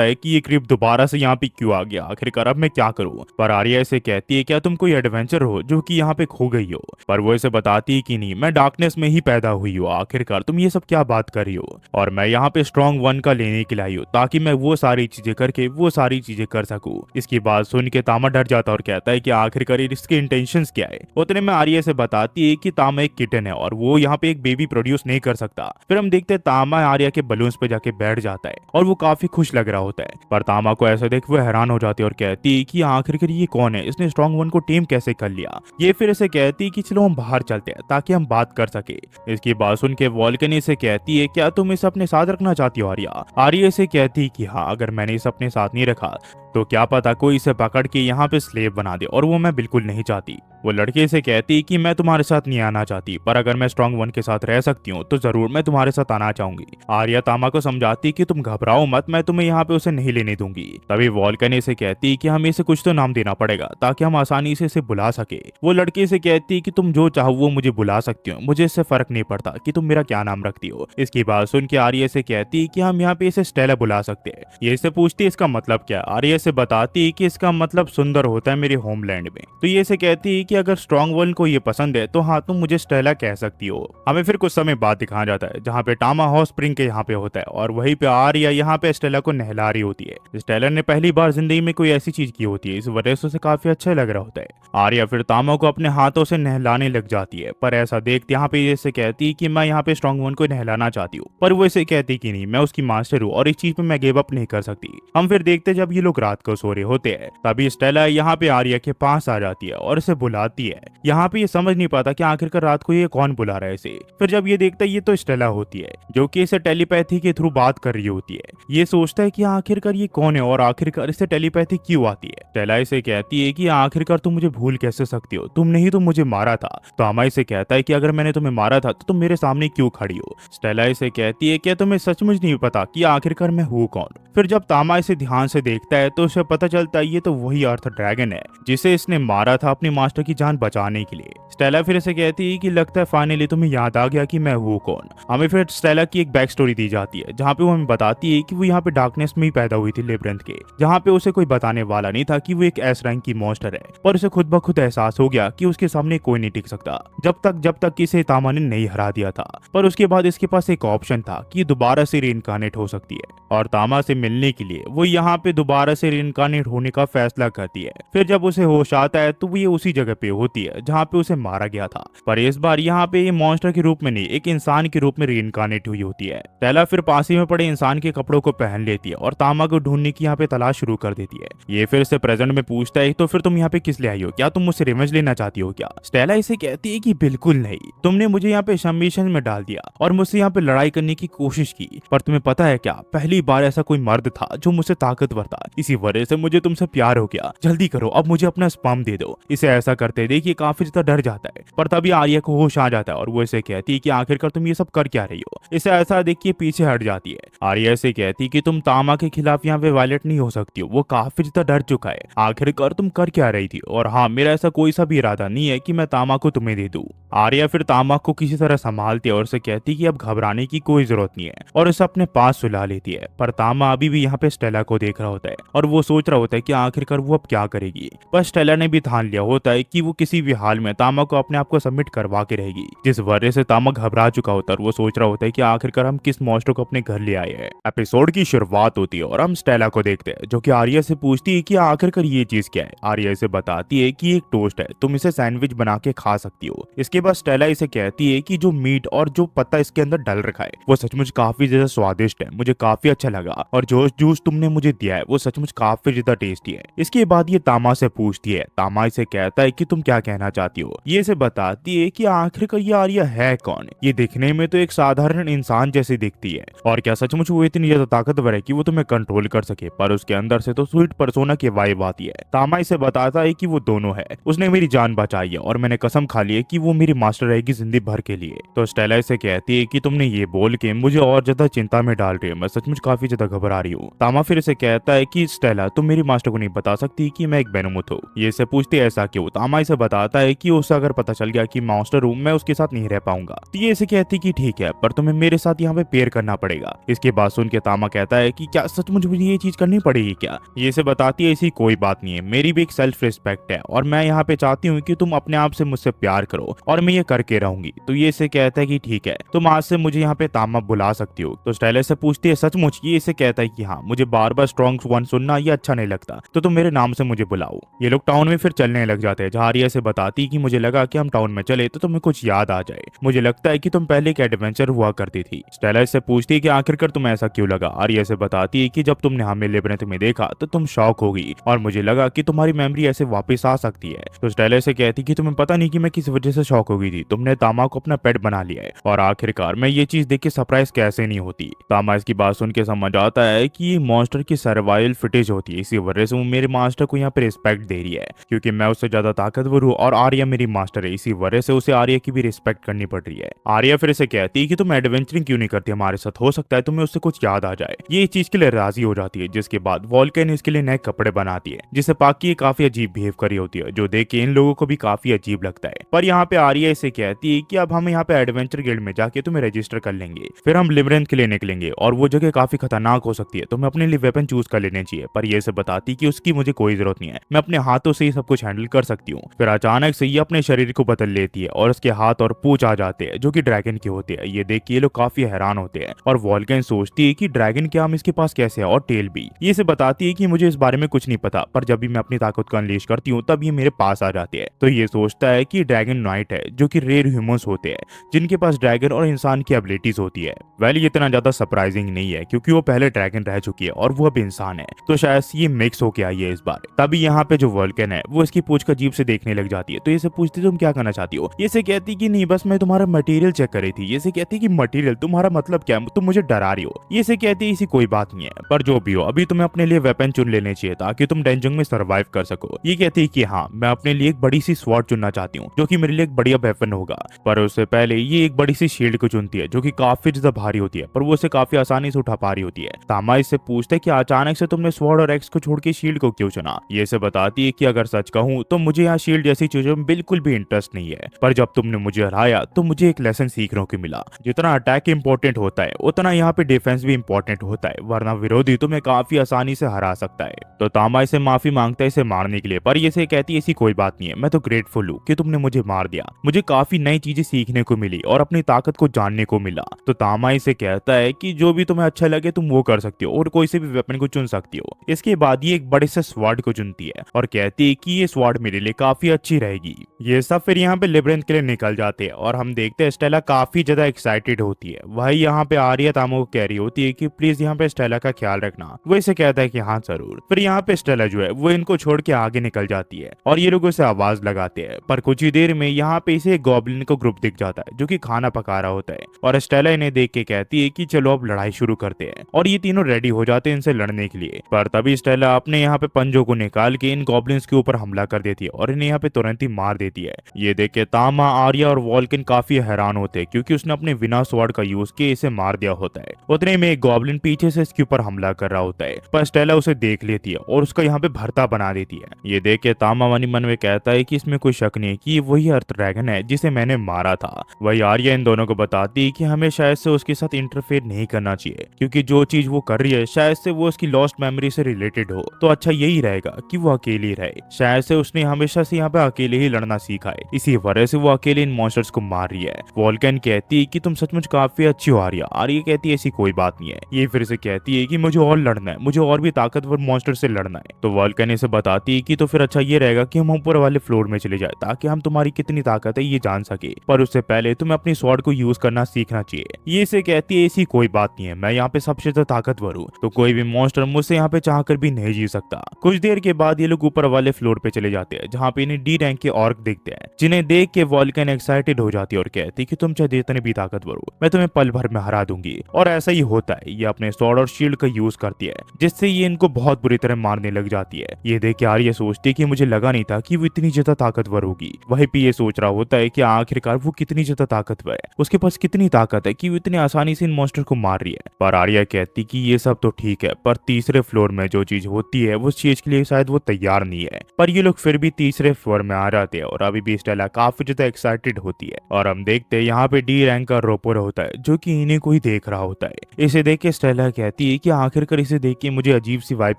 है कि ये क्रिप दोबारा से यहाँ पे क्यों आ गया, आखिरकार अब मैं क्या करूँ। पर आर्या इसे कहती है क्या तुम कोई एडवेंचर हो जो कि यहाँ पे खो गई हो। पर वो इसे बताती है कि नहीं, मैं डार्कनेस में ही पैदा हुई हूँ, आखिरकार तुम ये सब क्या बात कर रही हो और मैं यहाँ पे स्ट्रॉन्ग वन का लेने के लिए आई हूँ ताकि मैं वो सारी चीजें करके वो सारी चीजें कर सकूं। इसकी बात सुन के तामा डर जाता और कहता है कि आखिरकार इसके इंटेंशंस क्या है। उतने में आर्या से बताती है कि तामा एक किटन है और वो यहाँ पे एक बेबी प्रोड्यूस नहीं कर सकता। फिर हम देखते हैं तामा आर्या के बलून्स पे जाके बैठ जाता है और वो काफी खुश लग रहा होता है। पर तामा को ऐसा देख वो हैरान हो जाती है और कहती है कि आखिरकार ये कौन है, इसने स्ट्रॉन्ग वन को टेम कैसे कर लिया। ये फिर इसे कहती है कि चलो हम बाहर चलते हैं ताकि हम बात कर सके। इसकी बात सुन के वॉल्कन से कहती है क्या तुम इसे अपने साथ रखना चाहती हो आर्या। आर्या से कहती है कि हाँ, अगर मैंने इसे अपने साथ नहीं रखा तो क्या पता कोई इसे पकड़ के यहाँ पे स्लेव बना दे और वो मैं बिल्कुल नहीं चाहती। वो लड़के से कहती कि मैं तुम्हारे साथ नहीं आना चाहती, पर अगर मैं स्ट्रॉन्ग वन के साथ रह सकती हूँ तो जरूर मैं तुम्हारे साथ आना चाहूंगी। आर्या तामा को समझाती कि तुम घबराओ मत, मैं तुम्हें यहाँ पे उसे नहीं लेने दूंगी। तभी वॉल्कन से कहती कि हमें इसे कुछ तो नाम देना पड़ेगा ताकि हम आसानी से इसे बुला सके। वो लड़के से कहती कि तुम जो चाहो वो मुझे बुला सकती हो, मुझे इससे फर्क नहीं पड़ता कि तुम मेरा क्या नाम रखती हो। इसकी बात सुन के आर्या से कहती कि हम यहाँ पे इसे स्टेला बुला सकते हैं। ये इससे पूछती इसका मतलब क्या। आर्या से बताती कि इसका मतलब सुंदर होता है मेरे होमलैंड में। तो ये से कहती है कि अगर स्ट्रॉन्ग वन को ये पसंद है तो हाँ, तुम मुझे स्टेला कह सकती हो। हमें फिर कुछ समय बाद दिखाया जाता है जहाँ पे टामा हॉट स्प्रिंग के यहाँ पे होता है और वहीं पे आर्या यहाँ पे स्टेला को नहला रही होती है। स्टेला ने पहली बार जिंदगी में कोई ऐसी चीज की होती है, इस वजह से उसे काफी अच्छा लग रहा होता है। आर्या फिर तामा को अपने हाथों से नहलाने लग जाती है, पर ऐसा देखते यहाँ पे इसे कहती कि मैं यहाँ पे स्ट्रॉन्ग वन को नहलाना चाहती हूँ। पर वो इसे कहती कि नहीं, मैं उसकी मास्टर हूँ और इस चीज पे मैं गिव अप नहीं कर सकती। हम फिर देखते जब ये लोग रात को सो रहे होते हैं तभी स्टेला यहाँ पे आर्या के पास आ जाती है और इसे बुलाती है। यहाँ पे ये समझ नहीं पाता कि आखिरकार रात को ये कौन बुला रहा है इसे। फिर जब ये देखता है ये तो स्टेला होती है जो कि इसे टेलीपैथी के थ्रू बात कर रही होती है। ये सोचता है कि आखिरकार ये कौन है और आखिरकार इसे टेलीपैथी क्यों आती है। स्टेला इसे कहती है कि आखिरकार तुम मुझे भूल कैसे सकती हो, तुमने ही तो मुझे मारा था। तामा इसे कहता है कि अगर मैंने तुम्हें मारा था तो तुम मेरे सामने क्यों खड़ी हो। स्टेला इसे कहती है क्या तुम्हें सचमुच नहीं पता कि आखिरकार मैं हूँ कौन। फिर जब तामा इसे ध्यान से देखता है तो उसे पता चलता है ये तो वही अर्थ ड्रैगन है जिसे इसने मारा था अपनी मास्टर की जान बचाने के लिए। स्टेला फिर इसे कहती है कि लगता है फाइनली तुम्हें याद आ गया कि मैं हूँ कौन। हमें फिर स्टेला की एक बैक स्टोरी दी जाती है जहाँ पे वो हमें बताती है कि वो यहाँ पे डार्कनेस में ही पैदा हुई थी लेब्रिंथ के, जहाँ पे उसे कोई बताने वाला नहीं था कि वो एक एस रैंक की मॉन्स्टर है। पर उसे खुद ब खुद एहसास हो गया कि उसके सामने कोई नहीं टिक सकता जब तक इसे तामा ने नहीं हरा दिया था। पर उसके बाद इसके पास एक ऑप्शन था कि दोबारा से रीइंकार्नेट हो सकती है और तामा से मिलने के लिए वो यहाँ पे दोबारा से रीइंकार्नेट होने का फैसला करती है। फिर जब उसे होश आता है तो वो ये उसी जगह पे होती है जहाँ पे उसे मारा गया था, पर इस बार यहाँ पे ये मॉन्स्टर के रूप में नहीं, एक इंसान के रूप में रीइंकार्नेट हुई होती है। स्टेला फिर पास ही में पड़े इंसान के कपड़ों को पहन लेती है और तामा को ढूंढने की यहाँ पे तलाश शुरू कर देती है। ये फिर से प्रेजेंट में पूछता है तो फिर तुम यहाँ पे किस लिए आई हो, क्या तुम मुझसे रिवेंज लेना चाहती हो क्या। स्टेला इसे कहती है कि बिल्कुल नहीं, तुमने मुझे यहाँ पे सबमिशन में डाल दिया और मुझसे यहाँ पे लड़ाई करने की कोशिश की, पर तुम्हें पता है क्या, पहली बार ऐसा कोई मर्द था जो मुझसे ताकतवर था, इसी वजह से मुझे तुमसे प्यार हो गया। जल्दी करो, अब मुझे अपना स्पर्म दे दो। इसे ऐसा करते देखिए काफी ज्यादा डर जाता है, पर तभी आर्या को होश आ जाता है और वो इसे कहती है कि आखिरकार तुम ये सब कर क्या रही हो। इसे ऐसा देखिए पीछे हट जाती है। आर्या से कहती कि तुम तामा के खिलाफ यहाँ पे वायलेट नहीं हो सकती हो, वो काफी ज्यादा डर चुका है। आखिरकार तुम कर क्या रही थी, और हाँ, मेरा ऐसा कोई सा भी इरादा नहीं है कि मैं तामा को तुम्हें दे दूं। आर्या फिर तामा को किसी तरह संभालती है और उसे कहती कि अब घबराने की कोई जरूरत नहीं है और उसे अपने पास सुला लेती है। पर तामा अभी भी यहाँ पे स्टेला को देख रहा होता है और वो सोच रहा होता है कि आखिरकार वो अब क्या करेगी। पर स्टेला ने भी ठान लिया होता है कि वो किसी भी हाल में तामा को अपने आप को सबमिट करवा के रहेगी, जिस वजह से तामा घबरा चुका होता है और वो सोच रहा होता है कि आखिरकार हम किस मॉन्स्टर को अपने घर ले आए हैं। एपिसोड की शुरुआत होती है और हम स्टेला को देखते हैं जो कि आर्या से पूछती है कि आखिरकार ये चीज क्या है। आर्या इसे बताती है कि एक टोस्ट है, तुम इसे सैंडविच बना के खा सकती हो। इसके इसके बाद स्टेला इसे कहती है कि जो मीट और जो पत्ता इसके अंदर डल रखा है वो सचमुच काफी ज्यादा स्वादिष्ट है, मुझे काफी अच्छा लगा, और जो जूस तुमने मुझे दिया है वो सचमुच काफी ज्यादा टेस्टी है। इसके बाद ये तामा से पूछती है, तामा इसे कहता है कि तुम क्या कहना चाहती हो। ये इसे बताती है कि आखिरकार ये आर्या है कौन, ये दिखने में तो एक साधारण इंसान जैसी दिखती है, और क्या सचमुच वो इतनी ज्यादा ताकतवर है कि वो तुम्हें कंट्रोल कर सके, पर उसके अंदर से तो स्वीट पर्सोना की वाइब आती है। तामा इसे बताता है कि वो दोनों है, उसने मेरी जान बचाई है और मैंने कसम खा ली है कि वो मेरी मास्टर रहेगी जिंदगी भर के लिए। तो स्टेला इसे कहती है कि तुमने ये बोल के मुझे और ज्यादा चिंता में डाल रही है, मैं सचमुच काफी ज्यादा घबरा रही हूँ। तामा फिर इसे कहता है कि स्टेला तुम मेरी मास्टर को नहीं बता सकती कि मैं एक बेनुमुथ हूँ। ये इसे पूछती है ऐसा क्यों। तामा इसे बताता है कि उसे अगर पता चल गया कि मास्टर हूँ मैं उसके साथ नहीं रह पाऊंगा। तो ये इसे कहती कि ठीक है, पर तुम्हें मेरे साथ यहाँ पे पेयर करना पड़ेगा। इसके बाद सुन के तामा कहता है कि क्या सचमुच मुझे ये चीज करनी पड़ेगी क्या। ये इसे बताती है ऐसी कोई बात नहीं है, मेरी भी एक सेल्फ रिस्पेक्ट है और मैं यहाँ पे चाहती हूँ कि तुम अपने आप से मुझसे प्यार करो और मैं ये करके रहूंगी। तो ये इसे कहता है कि ठीक है, तुम आज से मुझे यहाँ पे तामा बुला सकती हो। तो स्टेला से पूछती है सचमुच। ये इसे कहता है कि हाँ, मुझे बार बार स्ट्रॉन्ग वन सुनना ये अच्छा नहीं लगता, तो तुम मेरे नाम से मुझे बुलाओ। ये लोग टाउन में फिर चलने लग जाते हैं, जहाँ आर्या से बताती कि मुझे लगा कि हम टाउन में चले तो तुम्हें कुछ याद आ जाए, मुझे लगता है कि तुम पहले एक एडवेंचर हुआ करती थी। स्टेला से पूछती है कि आखिरकार तुम्हें ऐसा क्यों लगा। आर्या से बताती है कि जब तुमने हमें लेबरिंथ में देखा तो तुम शॉक हो गई और मुझे लगा कि तुम्हारी मेमोरी ऐसे वापस आ सकती है। तो स्टेला से कहती कि तुम्हें पता नहीं कि मैं किस वजह से शॉक हो गई थी, तुमने तामा को अपना पेट बना लिया है और आखिरकार मैं ये चीज देख के सरप्राइज कैसे नहीं होती। तामा इसकी बात सुन के समझ आता है कि ये मॉन्स्टर की सर्वाइवल फिटेज होती है, इसी वजह से वो मेरे मास्टर को यहाँ पे रिस्पेक्ट दे रही है, क्योंकि मैं उससे ज्यादा ताकतवर हूँ और आर्या मेरी मास्टर है, इसी वजह से उसे आर्या की भी रिस्पेक्ट करनी पड़ रही है। आर्या फिर से कहती है कि तुम एडवेंचरिंग क्यों नहीं करती हमारे साथ, हो सकता है तुम्हें उससे कुछ याद आ जाए। ये इस चीज के लिए राजी हो जाती है, जिसके बाद वॉल्कन इसके लिए नए कपड़े बनाती है, जिसे पाकी काफी अजीब बिहेव करी होती है, जो देख के इन लोगों को भी काफी अजीब लगता है। पर यहाँ पे आर्या इसे कहती है कि अब हम यहाँ पे एडवेंचर गिल्ड में जाके तुम्हें रजिस्टर कर लेंगे, फिर हम लेबरिंथ के लिए निकलेंगे और वो जगह काफी खतरनाक हो सकती है, तुम्हें अपने लिए वेपन चूज कर लेने चाहिए। पर ये से बताती कि उसकी मुझे कोई जरूरत नहीं है, मैं अपने हाथों से ही सब कुछ हैंडल कर सकती हूँ। फिर अचानक से ये अपने शरीर को बदल लेती है और उसके हाथ और पूंछ आ जाते हैं जो कि ड्रैगन के होते हैं। ये देख के ये लोग काफी हैरान होते हैं और वॉल्कन सोचती है कि ड्रैगन के आर्म इसके पास कैसे है और टेल भी। ये से बताती है कि मुझे इस बारे में कुछ नहीं पता, पर जब भी मैं अपनी ताकत को अनलीश करती हूँ तब ये मेरे पास आ जाते हैं। तो ये सोचता है कि ड्रैगन नाइट है, जो कि रेयर ह्यूमंस होते हैं जिनके पास ड्रैगन और इंसान की एबिलिटीज होती है। वेल ये इतना ज्यादा सरप्राइजिंग नहीं है, क्योंकि वो पहले ड्रैगन रह चुकी है और वो अब इंसान है, तो शायद ये मिक्स होके आई है इस बार। तभी यहाँ पे जो वॉल्कन है वो इसकी पूंछ का अजीब से देखने लग जाती है। तो ये से पूछती तुम क्या करना चाहती हो। ये से कहती कि नहीं, बस मैं तुम्हारा मटेरियल चेक कर रही थी। ये से कहती कि मटेरियल, तुम्हारा मतलब क्या, तुम मुझे डरा रही हो। ये से कहती इसी कोई बात नहीं है, पर जो भी हो अभी तुम्हें अपने लिए वेपन चुन लेने चाहिए ताकि तुम डेंजंग में सर्वाइव कर सको। ये कहती है कि हाँ, मैं अपने लिए एक बड़ी सी स्वॉर्ड चुनना चाहती हूँ जो कि मेरे लिए एक बढ़िया वेपन होगा। पर उससे पहले ये एक बड़ी सी शील्ड को चुनती है जो कि काफी ज्यादा भारी होती है, पर वो उसे काफी आसानी से उठा पा रही होती है। तामा इससे पूछते है कि अचानक से तुमने स्वॉर्ड और एक्स को छोड़ के शील्ड को क्यों चुना। ये से बताती है कि अगर सच कहूँ तो मुझे यहाँ शील्ड जैसी चीजों में बिल्कुल भी इंटरेस्ट नहीं है, पर जब तुमने मुझे हराया तो मुझे एक लेसन सीखने को मिला, जितना अटैक इंपॉर्टेंट होता है उतना यहाँ पे डिफेंस भी इंपॉर्टेंट होता है, वरना विरोधी तुम्हें काफी आसानी से हरा सकता है। तो तामा इसे माफी मांगता है इसे मारने के लिए, पर ये से कहती है ऐसी कोई बात नहीं है, मैं तो ग्रेटफुल हूँ कि तुमने मुझे मार दिया, मुझे काफी नई चीजें सीखने को मिली और अपनी ताकत को जानने को मिला। तो तामा इसे कहता है कि जो भी तुम्हें अच्छा लगे तुम वो कर सकती हो और कोई से भी वेपन को चुन सकती हो। इसके बाद ये एक बड़े से स्वॉर्ड को चुनती है और कहती है कि ये स्वॉर्ड मेरे लिए काफी अच्छी रहेगी। ये सब फिर यहाँ पे लेबरिंथ के लिए निकल जाते हैं और हम देखते हैं स्टेला काफी ज्यादा एक्साइटेड होती है। वही यहाँ पे आर्या तामा को कह रही होती है कि प्लीज यहाँ पे स्टेला का ख्याल रखना। वो इसे कहता है कि हाँ जरूर। फिर यहाँ पे स्टेला जो है वो इनको छोड़ के आगे निकल जाती है और ये लोग उसे आवाज लगाते हैं। पर कुछ ही देर में यहाँ पे इसे एक गॉब्लिन को ग्रुप दिख जाता है जो कि खाना पका रहा होता है और स्टेला इन्हें देख के कहती है कि चलो अब लड़ाई शुरू करते हैं, और ये तीनों रेडी हो जाते हैं इनसे लड़ने के लिए। पर तभी स्टेला अपने यहाँ पे पंजों को निकाल के इन गॉब्लिन्स के ऊपर हमला कर देती है और इन्हें यहाँ पे तुरंत ही मार देती है। ये देख के तामा, आर्या और वॉल्कन काफी हैरान होते हैं क्योंकि उसने अपने विना स्वॉर्ड का यूज किए इसे मार दिया होता है। उतने में एक गॉब्लिन पीछे से इसके ऊपर हमला कर रहा होता है, पर स्टेला उसे देख लेती है और उसका यहाँ पे भरता बना देती है। ये देख के तामा मन में कहता है कि इसमें कोई शक नहीं है कि वही अर्थ ड्रैगन है जिसे मैंने मारा था। वही आर्या इन दोनों को बताती है कि हमें शायद से उसके साथ इंटरफेयर नहीं करना चाहिए, क्योंकि जो चीज वो कर रही है शायद से वो उसकी लॉस्ट मेमोरी से रिलेटेड हो, तो अच्छा यही रहेगा कि वो अकेली रहे। शायद से उसने हमेशा से यहाँ पे अकेले ही लड़ना सीखा है, इसी वजह से वो अकेले इन मॉन्स्टर्स को मार रही है। वॉल्कन कहती है कि तुम सचमुच काफी अच्छी हो आर्या। आर्या कहती है ऐसी कोई बात नहीं है। ये फिर से कहती है कि मुझे और लड़ना है, मुझे और भी ताकतवर मॉन्स्टर से लड़ना है। तो वॉल्कन इसे बताती है कि तो फिर अच्छा ये रहेगा कि हम ऊपर वाले फ्लोर में चले जाए ताकि हम तुम्हारी कितनी ताकत ताकत है ये जान सके, पर उससे पहले तुम्हें अपनी स्वॉर्ड को यूज करना सीखना चाहिए। ये इसे कहती है ऐसी कोई बात नहीं है, मैं यहाँ पे सबसे ज्यादा ताकतवर हूँ, तो कोई भी मॉन्स्टर मुझसे यहाँ पे चाह कर भी नहीं जी सकता। कुछ देर के बाद ये लोग ऊपर वाले फ्लोर पे चले जाते हैं, जहाँ पे इन्हें डी रैंक के ऑर्क दिखते हैं, जिन्हें देख के वॉल्कन एक्साइटेड हो जाती है और कहती है कि तुम चाहे जितने भी ताकतवर हो, मैं तुम्हें पल भर में हरा दूंगी। और ऐसा ही होता है, ये अपने स्वॉर्ड और शील्ड का यूज करती है, जिससे ये इनको बहुत बुरी तरह मारने लग जाती है। ये देख के आर्या सोचती है कि मुझे लगा नहीं था कि वो इतनी ज्यादा ताकतवर होगी। वहीं पे ये सोच रहा होता है कि आखिरकार वो कितनी ज्यादा ताकतवर है, उसके पास कितनी ताकत है कि वो इतनी आसानी से इन मॉन्स्टर को मार रही है। पर आर्या कहती कि ये सब तो ठीक है, पर तीसरे फ्लोर में जो चीज होती है उस चीज के लिए शायद वो तैयार नहीं है। पर ये लोग फिर भी तीसरे फ्लोर में आ जाते हैं और अभी भी स्टेला काफी ज्यादा एक्साइटेड होती है। और हम देखते हैं यहाँ पे डी रैंक का रोपर होता है, जो कि इन्हें कोई देख रहा होता है। इसे देख के स्टेला कहती है कि आखिरकार इसे देख के मुझे अजीब सी वाइब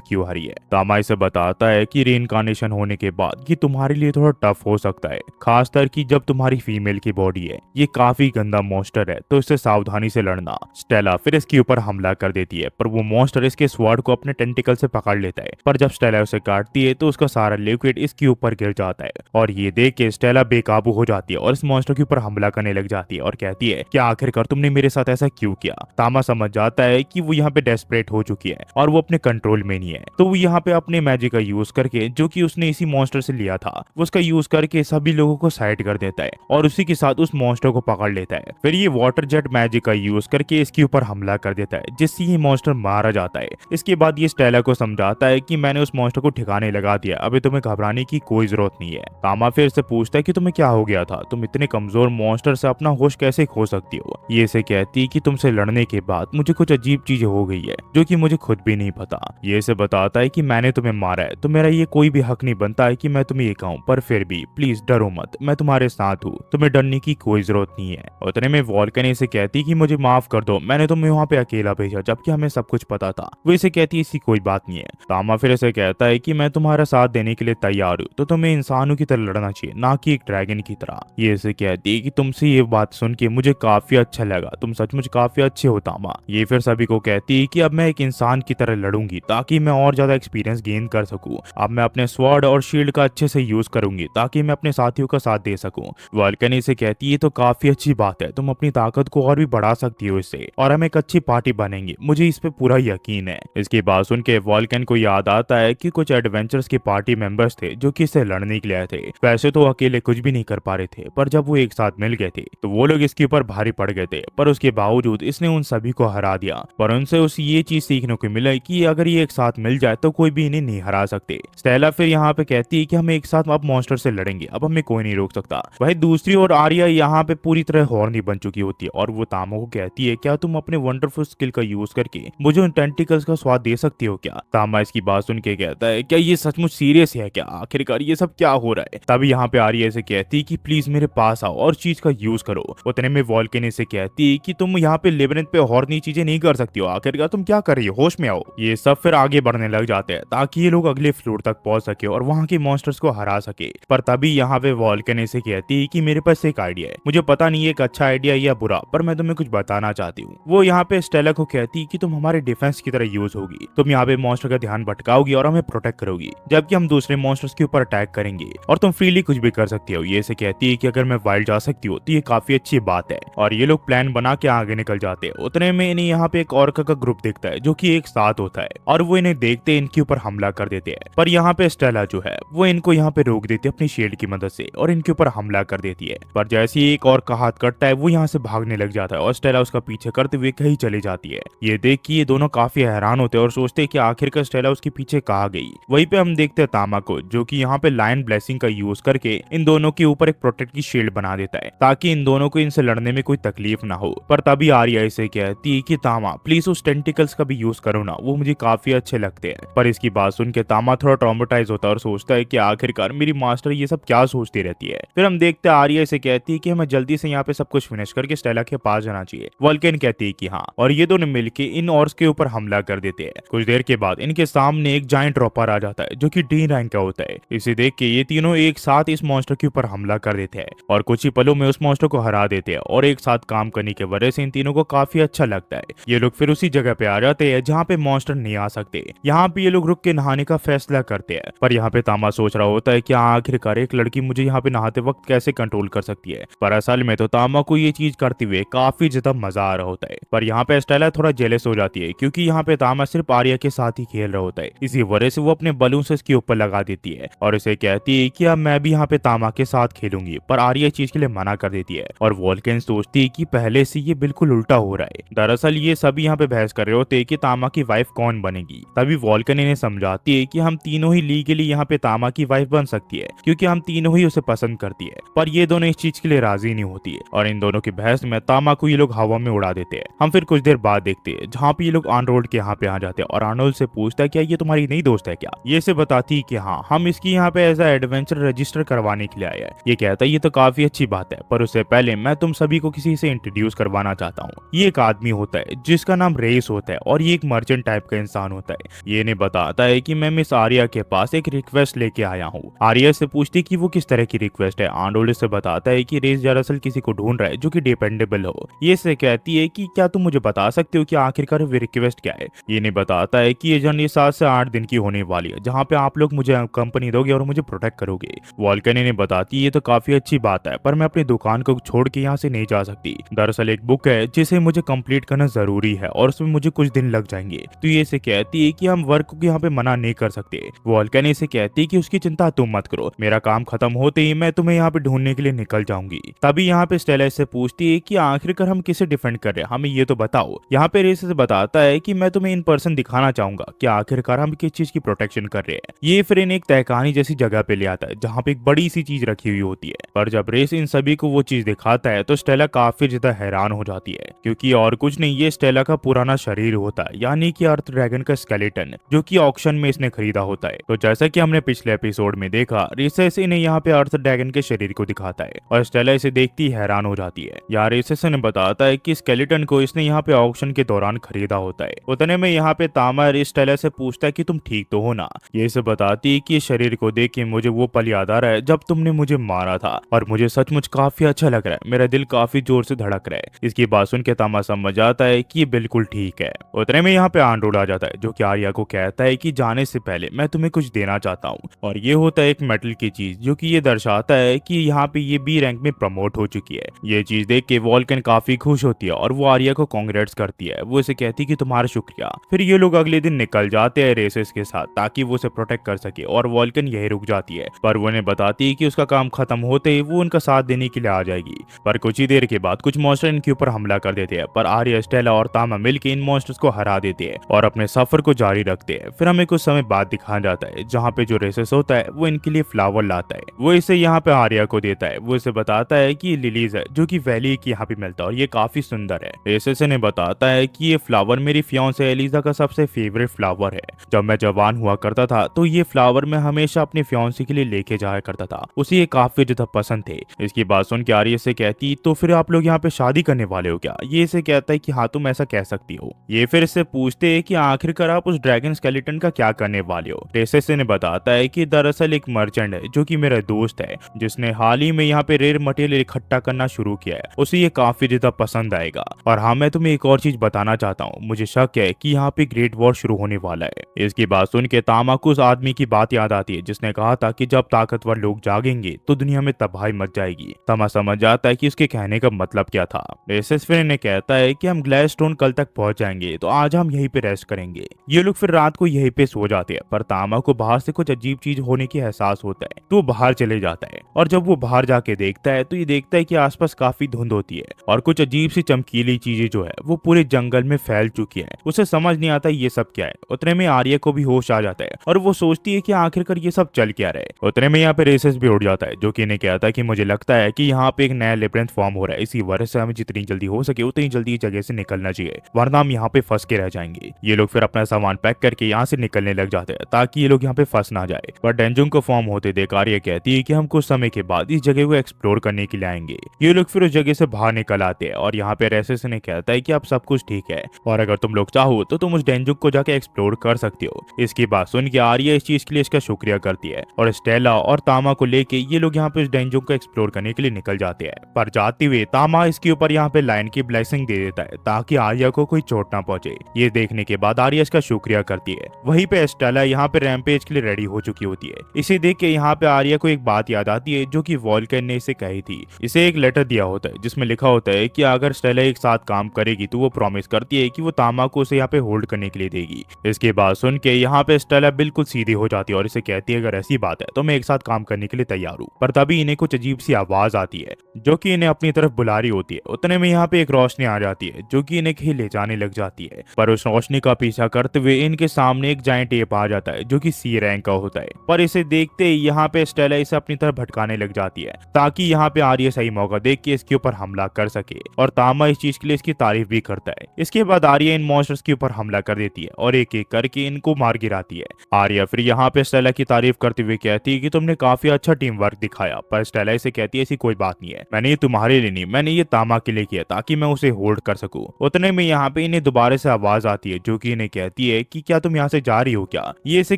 क्यों आ रही है। तामा इसे बताता है कि रीइंकार्नेशन होने के बाद ये तुम्हारे लिए थोड़ा टफ हो सकता है, खासकर कि जब तुम्हारी फीमेल की बॉडी है। ये काफी गंदा मॉन्स्टर है, तो इससे सावधानी से लड़ना। स्टेला फिर इसके ऊपर हमला कर देती है, पर वो मॉन्स्टर इसके स्वॉर्ड को अपने टेंटिकल से पकड़ लेता है। पर जब स्टेला उसे काटती है तो उसका सारा लिक्विड इसके ऊपर गिर जाता है, और ये देख के स्टेला बेकाबू हो जाती है और इस मॉन्स्टर के ऊपर हमला करने लग जाती है और कहती है कि आखिरकार तुमने मेरे साथ ऐसा क्यों किया। तामा समझ जाता है कि वो यहाँ पे डेस्परेट हो चुकी है और वो अपने कंट्रोल में नहीं है, तो वो यहाँ पे अपने मैजिक का यूज करके, जो कि उसने इसी मॉन्स्टर से लिया था, वो उसका यूज करके सभी लोगों को साइड कर देता है और उसी के साथ उस मॉन्स्टर को पकड़ लेता है। फिर ये वाटर जेट मैजिक का यूज करके इसके ऊपर हमला कर देता है, जिससे ये मॉन्स्टर मारा जाता है। इसके बाद ये स्टेला को समझाता है कि मैंने उस मॉन्स्टर को ठिकाने लगा दिया, अभी तुम्हें घबराने की कोई जरूरत नहीं है। तामा फिर से पूछता है कि तुम्हें क्या हो गया था, तुम इतने कमजोर मॉन्स्टर से अपना होश कैसे खो सकती हो। ये इसे कहती है कि तुमसे लड़ने के बाद मुझे कुछ अजीब चीजें हो गई है, जो कि मुझे खुद भी नहीं पता। ये इसे बताता है कि मैंने तुम्हें मारा है, तो मेरा ये कोई भी हक नहीं बनता है कि मैं तुम्हें ये कहूँ, पर फिर भी प्लीज डरो मत, मैं तुम्हारे साथ हूँ, तुम्हें डरने की कोई जरूरत नहीं है। उतने में वॉल्कन इसे कहती कि मुझे माफ कर दो, मैंने तुम्हें वहाँ पे अकेला भेजा जबकि हमें सब कुछ पता था। वो इसे कहती है इसकी कोई बात नहीं है। तामा फिर इसे कहता है कि मैं तुम्हारा साथ देने के लिए तैयार हूँ, तो तुम्हें इंसानों की तरह लड़ना चाहिए, ना कि एक ड्रैगन की तरह। ये इसे कहती है कि तुमसे ये बात सुन के मुझे काफी अच्छा लगा, तुम सचमुच काफी अच्छे हो तामा। ये फिर सभी को कहती है कि अब मैं एक इंसान की तरह लड़ूंगी ताकि मैं और ज्यादा एक्सपीरियंस गेन कर सकूं। अब मैं अपने स्वॉर्ड और शील्ड का अच्छे से यूज करूंगी ताकि मैं अपने साथियों का साथ दे सकूं। वॉल्कन इसे कहती है तो काफी अच्छी बात है, तुम अपनी ताकत को और भी बढ़ा सकती हो इससे, और हम एक अच्छी पार्टी बनेंगे, मुझे इस पे पूरा यकीन है। इसकी बात सुन के वॉल्कन को याद आता है कि कुछ एडवेंचर्स के पार्टी मेंबर्स थे जो कि इससे लड़ने के लिए आए थे। वैसे तो अकेले कुछ भी नहीं कर पा रहे थे, पर जब वो एक साथ मिल गए थे तो वो लोग इसके ऊपर भारी पड़ गए थे, पर उसके बावजूद इसने उन सभी को हरा दिया। पर उनसे उस ये चीज सीखने को मिला कि अगर ये एक साथ मिल जाए तो कोई भी इन्हें नहीं हरा सकते। स्टेला फिर यहाँ पे कहती है कि हम एक साथ अब मॉन्स्टर से लड़ेंगे, अब हमें कोई नहीं रोक सकता। वही दूसरी ओर आर्या यहाँ पे पूरी तरह हॉर्नी बन चुकी होती है और वो तामा को कहती है क्या तुम अपने वंडरफुल स्किल का यूज करके मुझे उन टेंटिकल्स का स्वाद दे सकती हो क्या। तामा इसकी बात सुन के कहता है क्या ये सचमुच सीरियस है क्या, आखिरकार ये सब क्या हो रहा है। तभी यहाँ पे आर्या इसे कहती है कि प्लीज मेरे पास आओ और चीज का यूज करो। उतने में वॉल्कन इसे कहती है कि तुम यहाँ पे लेबिरिंथ पे हॉर्नी चीजें नहीं कर सकती हो, आखिरकार तुम क्या कर रही हो, होश में आओ। ये सब फिर आगे बढ़ने लग जाते हैं ताकि ये लोग अगले फ्लोर तक पहुंच सके और वहाँ के मॉन्स्टर्स को हरा सके। पर तभी यहाँ पे वॉल्कन इसे कहती है कि मेरे पास एक आइडिया है, मुझे पता नहीं एक अच्छा आइडिया या बुरा, पर मैं तुम्हें कुछ बताना चाहती हूँ। वो यहाँ पे स्टेला को कहती है कि तुम हमारे डिफेंस की तरह यूज होगी, तुम यहाँ पे मॉन्स्टर का ध्यान भटकाओगी और हमें प्रोटेक्ट करोगी, जबकि हम दूसरे मॉन्स्टर्स के ऊपर अटैक करेंगे और तुम फ्रीली कुछ भी कर सकती हो। ये इसे कहती है कि अगर मैं वाइल्ड जा सकती हूँ तो ये काफी अच्छी बात है, और ये लोग प्लान बना के आगे निकल जाते हैं। उतने में इन्हें यहाँ पे एक ऑर्का का ग्रुप दिखता है जो कि एक साथ होता है, और वो इन्हें देखते इनके ऊपर हमला कर देते हैं। पर यहाँ पे स्टेला जो है वो इनको यहाँ पे रोक देती है अपनी शील्ड की मदद से और इनके ऊपर हमला कर देती है। पर जैसे ही एक और का हाथ कटता है वो यहाँ से भागने लग जाता है और स्टेला उसका पीछे करते हुए कहीं चली जाती है। ये देख के ये दोनों काफी हैरान होते हैं और सोचते हैं कि आखिरकार स्टेला उसके पीछे कहाँ गई। वहीं पे हम देखते हैं तामा को, जो कि यहाँ पे लायन ब्लेसिंग का यूज करके इन दोनों के ऊपर एक प्रोटेक्ट की शील्ड बना देता है ताकि इन दोनों को इनसे लड़ने में कोई तकलीफ ना हो। पर तभी आर्या इसे कहती है कि तामा प्लीज उस टेंटिकल्स का भी यूज करो ना, वो मुझे काफी अच्छे लगते हैं। पर इसकी बात सुन के तामा थोड़ा ट्रॉमेटाइज होता है और सोचता है कि आखिरकार मेरी मास्टर ये सब क्या सोचती रहती है। फिर हम देखते हैं आर्या इसे कहती है कि हमें जल्दी से यहाँ पे सब कुछ फिनिश करके स्टेला के पास जाना चाहिए। वॉल्कन कहती है कि हाँ, और ये दोनों मिलके इन ऑर्स के ऊपर हमला कर देते हैं। कुछ देर के बाद इनके सामने एक जायंट रॉपर आ जाता है जो कि डी रैंक का होता है। इसे देख के ये तीनों एक साथ इस मॉन्स्टर के ऊपर हमला कर देते हैं और कुछ ही पलों में उस मॉन्स्टर को हरा देते हैं, और एक साथ काम करने की वजह से इन तीनों को काफी अच्छा लगता है। ये लोग फिर उसी जगह पे आ जाते हैं जहाँ पे मॉन्स्टर नहीं आ सकते। यहाँ पे ये लोग रुक के नहाने का फैसला करते हैं, पर यहाँ पे तामा सोच रहा होता है कि आखिरकार एक लड़की मुझे यहाँ पे नहाते वक्त वक्त कैसे कंट्रोल कर सकती है। पर असल में तो तामा को ये चीज करते हुए काफी ज्यादा मजा आ रहा होता है। पर यहाँ पे स्टेला थोड़ा जेलस हो जाती है क्योंकि यहाँ पे तामा सिर्फ आर्या के साथ ही खेल रहा होता है। इसी वजह से वो अपने बलून से इसके ऊपर लगा देती है और इसे कहती है कि अब मैं भी यहाँ पे तामा के साथ खेलूंगी। पर आर्या इस चीज के लिए मना कर देती है और वोल्कन सोचती है कि पहले से ये बिल्कुल उल्टा हो रहा है। दरअसल ये सभी यहाँ पे बहस कर रहे होते हैं कि तामा की वाइफ कौन बनेगी। तभी वोल्कन इन्हें समझाती है कि हम तीनों ही लीगली यहाँ पे तामा की वाइफ बन सकती है क्योंकि हम तीनों ही उसे पसंद करती है। पर ये दोनों इस चीज के लिए राजी नहीं होती है और इन दोनों की बहस में तामा को ये लोग हवा में उड़ा देते हैं। हम फिर कुछ देर बाद देखते हैं जहाँ पे ये लोग आर्नोल्ड के यहाँ पे आ जाते हैं और आर्नोल्ड से पूछता है क्या ये तुम्हारी नई दोस्त है क्या। ये से बताती है कि हाँ, हम इसकी यहाँ पे एज एडवेंचर रजिस्टर करवाने के लिए आए हैं। ये कहता है ये तो काफी अच्छी बात है, पर उससे पहले मैं तुम सभी को किसी से इंट्रोड्यूस करवाना चाहता हूँ। ये एक आदमी होता है जिसका नाम रेस होता है और ये एक मर्चेंट टाइप का इंसान होता है। ये इन्हें बताता है कि मैं मिस आर्या के पास एक रिक्वेस्ट लेके आया हूँ। आर्या से पूछती कि वो किस तरह की रिक्वेस्ट है। आर्नोल्ड से बताता है कि रेस दरअसल किसी को ढूंढ रहा है जो कि डिपेंडेबल हो। ये से कहती है कि क्या तुम मुझे बता सकते हो कि आखिरकार वो रिक्वेस्ट क्या है। ये इन्हें बताता है कि ये जर्नी 7 से 8 दिन की होने वाली है जहाँ पे आप लोग मुझे कंपनी दोगे और मुझे प्रोटेक्ट करोगे। वॉल्कन इन्हें बताती है ये तो काफी अच्छी बात है, पर मैं अपनी दुकान को छोड़ के यहाँ से नहीं जा सकती। दरअसल एक बुक है जिसे मुझे कंप्लीट करना जरूरी है और उसमें मुझे कुछ दिन लग जाएंगे। तो ये से कहती है कि हम वर्क को यहाँ पे मना नहीं कर सकते। वॉल्कन इसे कहती है कि उसकी चिंता तुम मत करो, मेरा काम खत्म होते ही मैं तुम्हें यहाँ पे ढूंढने के लिए निकल जाऊंगी। तभी यहाँ पे स्टेला से पूछती है कि आखिरकार हम किसे डिफेंड कर रहे हैं, हमें ये तो बताओ। यहाँ पे रेस से बताता है कि मैं तुम्हें इन पर्सन दिखाना चाहूंगा कि आखिरकार हम किस चीज की प्रोटेक्शन कर रहे हैं। ये फिर इन एक तहखानी जैसी जगह पे ले आता है जहाँ पे एक बड़ी सी चीज रखी हुई होती है। पर जब रेस इन सभी को वो चीज दिखाता है तो स्टेला काफी ज्यादा हैरान हो जाती है क्योंकि और कुछ नहीं, ये स्टेला का पुराना शरीर होता है, यानी कि अर्थ ड्रैगन का स्केलेटन जो कि ऑक्शन में इसने खरीदा होता है। तो जैसा कि हमने पिछले एपिसोड में देखा, रेसेस इन्हें यहाँ पे अर्थ ड्रैगन के शरीर को दिखाता है और स्टेला इसे देखती हैरान हो जाती है। यहाँ रेसेस ने बताता है कि स्केलेटन को इसने यहाँ पे ऑक्शन के दौरान खरीदा होता है। उतने में यहाँ पे तामा स्टेला से पूछता है कि तुम ठीक तो हो ना। ये इसे बताती है कि इस शरीर को देख के मुझे वो पल याद आ रहा है जब तुमने मुझे मारा था और मुझे सचमुच काफी अच्छा लग रहा है, मेरा दिल काफी जोर से धड़क रहा है। इसकी बात सुन के तामा समझ आता है कि ये बिल्कुल ठीक है। उतने में यहाँ पे आर्नोल्ड आ जाता है जो कि आर्या को कहता है कि जाने से पहले मैं तुम्हें कुछ देना चाहता हूँ और ये होता है एक मेटल की चीज जो कि ये दर्शाता है कि यहाँ पे ये बी रैंक में प्रमोट हो चुकी है। ये चीज देख के वॉल्कन काफी खुश होती है और वो आर्या को कांग्रेट्स करती है। वो इसे कहती है कि तुम्हारा शुक्रिया। फिर ये लोग अगले दिन निकल जाते हैं रेसेस के साथ ताकि वो उसे प्रोटेक्ट कर सके और वॉल्कन यही रुक जाती है। पर वो उन्हें बताती है कि उसका काम खत्म होते ही वो उनका साथ देने के लिए आ जाएगी। पर कुछ ही देर के बाद कुछ मॉन्स्टर इनके ऊपर हमला कर देते हैं, पर आर्या, स्टेला और तामा मिलकर इन मॉन्स्टर्स को हरा देते हैं और अपने सफर को जारी रखते हैं। फिर हमें कुछ समय बाद दिखाया जाता है जहाँ पे जो रेसेस होता है वो इनके लिए फ्लावर लाता है। वो इसे यहाँ पे आर्या को देता है। वो इसे बताता है कि लिलीज है जो कि वैली की यहाँ पे मिलता है और ये काफी सुंदर है। रेसेस ने बताता है कि ये फ्लावर मेरी फियांसे एलिजा का सबसे फेवरेट फ्लावर है। जब मैं जवान हुआ करता था तो ये फ्लावर मैं हमेशा अपनी फियांसी के लिए लेके जाया करता था, उसे ये काफी ज्यादा पसंद थे। इसकी बात सुन के आर्या से कहती तो फिर आप लोग यहाँ पे शादी करने वाले हो क्या। ये इसे कहता है कि हाँ, तुम ऐसा कह सकती हो। ये फिर इससे पूछते है कि आखिरकार आप उस ड्रैगन स्केलेटन का क्या करने वाले हो। रेसेस ने बताता है कि दरअसल एक मर्चेंट है जो कि मेरा दोस्त है जिसने हाल ही में यहाँ पे रेयर मटेरियल इकट्ठा करना शुरू किया है, उसे ये काफी ज्यादा पसंद आएगा। और हाँ, मैं तुम्हें एक और चीज बताना चाहता हूँ, मुझे शक है कि यहाँ पे ग्रेट वॉर शुरू होने वाला है। इसकी बात सुन के तामा को उस आदमी की बात याद आती है जिसने कहा था कि जब ताकतवर लोग जागेंगे तो दुनिया में तबाही मच जाएगी। तामा समझ जाता है कि उसके कहने का मतलब क्या था। रेसेस फिर इन्हें कहता है कि हम ग्लैडस्टोन कल तक पहुंच जाएंगे तो आज हम यहीं पे रेस्ट करेंगे। ये लोग फिर रात को यहीं पे सो जाते हैं, पर तामा को बाहर से कुछ अजीब चीज होने की एहसास होता है तो वो बाहर चले जाता है। और जब वो बाहर जाके देखता है तो ये देखता है कि आसपास काफी धुंध होती है और कुछ अजीब सी चमकीली चीजें जो है वो पूरे जंगल में फैल चुकी है। उसे समझ नहीं आता ये सब क्या है। उतने में आर्या को भी होश आ जाता है और वो सोचती है कि आखिरकार ये सब चल क्या रहा है। उतने में यहाँ पे रेसेस भी उड़ जाता है जो कि इन्हें कहता है कि मुझे लगता है कि यहाँ पे एक नया लेब्रिंथ फॉर्म हो रहा है, इसी वजह से हमें जितनी जल्दी हो सके उतनी जल्दी इस जगह से निकलना चाहिए, वरना हम यहाँ पे फंस के रह जाएंगे। ये लोग फिर अपना सामान पैक करके यहाँ से निकलने लग जाते हैं ताकि ये लोग यहाँ पे फंस ना जाए। पर डेंजुंग को फॉर्म होते देख आर्या कहती है कि हम कुछ समय के बाद इस जगह को एक्सप्लोर करने के लिए आएंगे। ये लोग फिर उस जगह से बाहर निकल आते हैं और यहाँ पे रेसेस ने कहता है कि अब सब कुछ ठीक है और अगर तुम लोग चाहो तो तुम उस डेंजुंग को जाके एक्सप्लोर कर सकते हो। इसकी बात सुन के आर्या इस चीज के लिए इसका शुक्रिया करती है और स्टेला और तामा को लेके ये लोग यहाँ पे इस डेंजुंग को एक्सप्लोर करने के लिए निकल जाते हैं। पर जाते हुए तामा इसके ऊपर यहाँ पे लाइन की ब्लेसिंग दे देता है ताकि आर्या को कोई चोट ना पहुंचे। ये देखने के बाद आर्या इसका शुक्रिया करती है। वहीं पे स्टेला यहाँ पे रैम्पेज के लिए रेडी हो चुकी होती है। इसे देख के यहाँ पे आर्या को एक बात याद आती है जो कि वॉल्कन ने इसे कही थी। इसे एक लेटर दिया होता है जिसमें लिखा होता है कि अगर स्टेला एक साथ काम करेगी तो वो प्रॉमिस करती है कि वो तामा को उसे यहाँ पे होल्ड करने के लिए देगी। इसके बाद सुन के यहाँ पे स्टेला बिल्कुल सीधी हो जाती है और इसे कहती है अगर ऐसी बात है तो मैं एक साथ काम करने के लिए तैयार हूँ। पर तभी इन्हें कुछ अजीब सी आवाज आती है जो कि इन्हें अपनी तरफ बुला रही होती है। उतने में यहाँ पे एक रोशनी आ जाती है जो कि इन्हें कहीं ले जाने लग जाती है, पर उस रोशनी का पीछा करते हुए इनके सामने एक जायंट एप आ जाता है जो कि सी रैंक का होता है। पर इसे देखते ही यहाँ पे स्टेला इसे अपनी तरफ भटकाने लग जाती है ताकि यहाँ पे आर्य सही मौका देख के इसके ऊपर हमला कर सके, और तामा इस चीज के लिए इसकी तारीफ भी करता है। इसके बाद आर्य इन मॉन्स्टर्स के ऊपर हमला कर देती है और एक एक करके इनको मार गिराती है। आर्य फिर यहाँ पे स्टेला की तारीफ करते हुए कहती है कि तुमने काफी अच्छा टीम वर्क दिखाया, पर स्टेला इसे कहती है ऐसी कोई बात नहीं है, मैंने ये तुम्हारे लिए नहीं, मैंने ये तामा के लिए किया ताकि मैं उसे होल्ड कर सकूं। उतने में यहाँ पे इन्हें दोबारा से आवाज आती है जो कि इन्हें कहती है कि क्या तुम यहाँ से जा रही हो क्या। ये इसे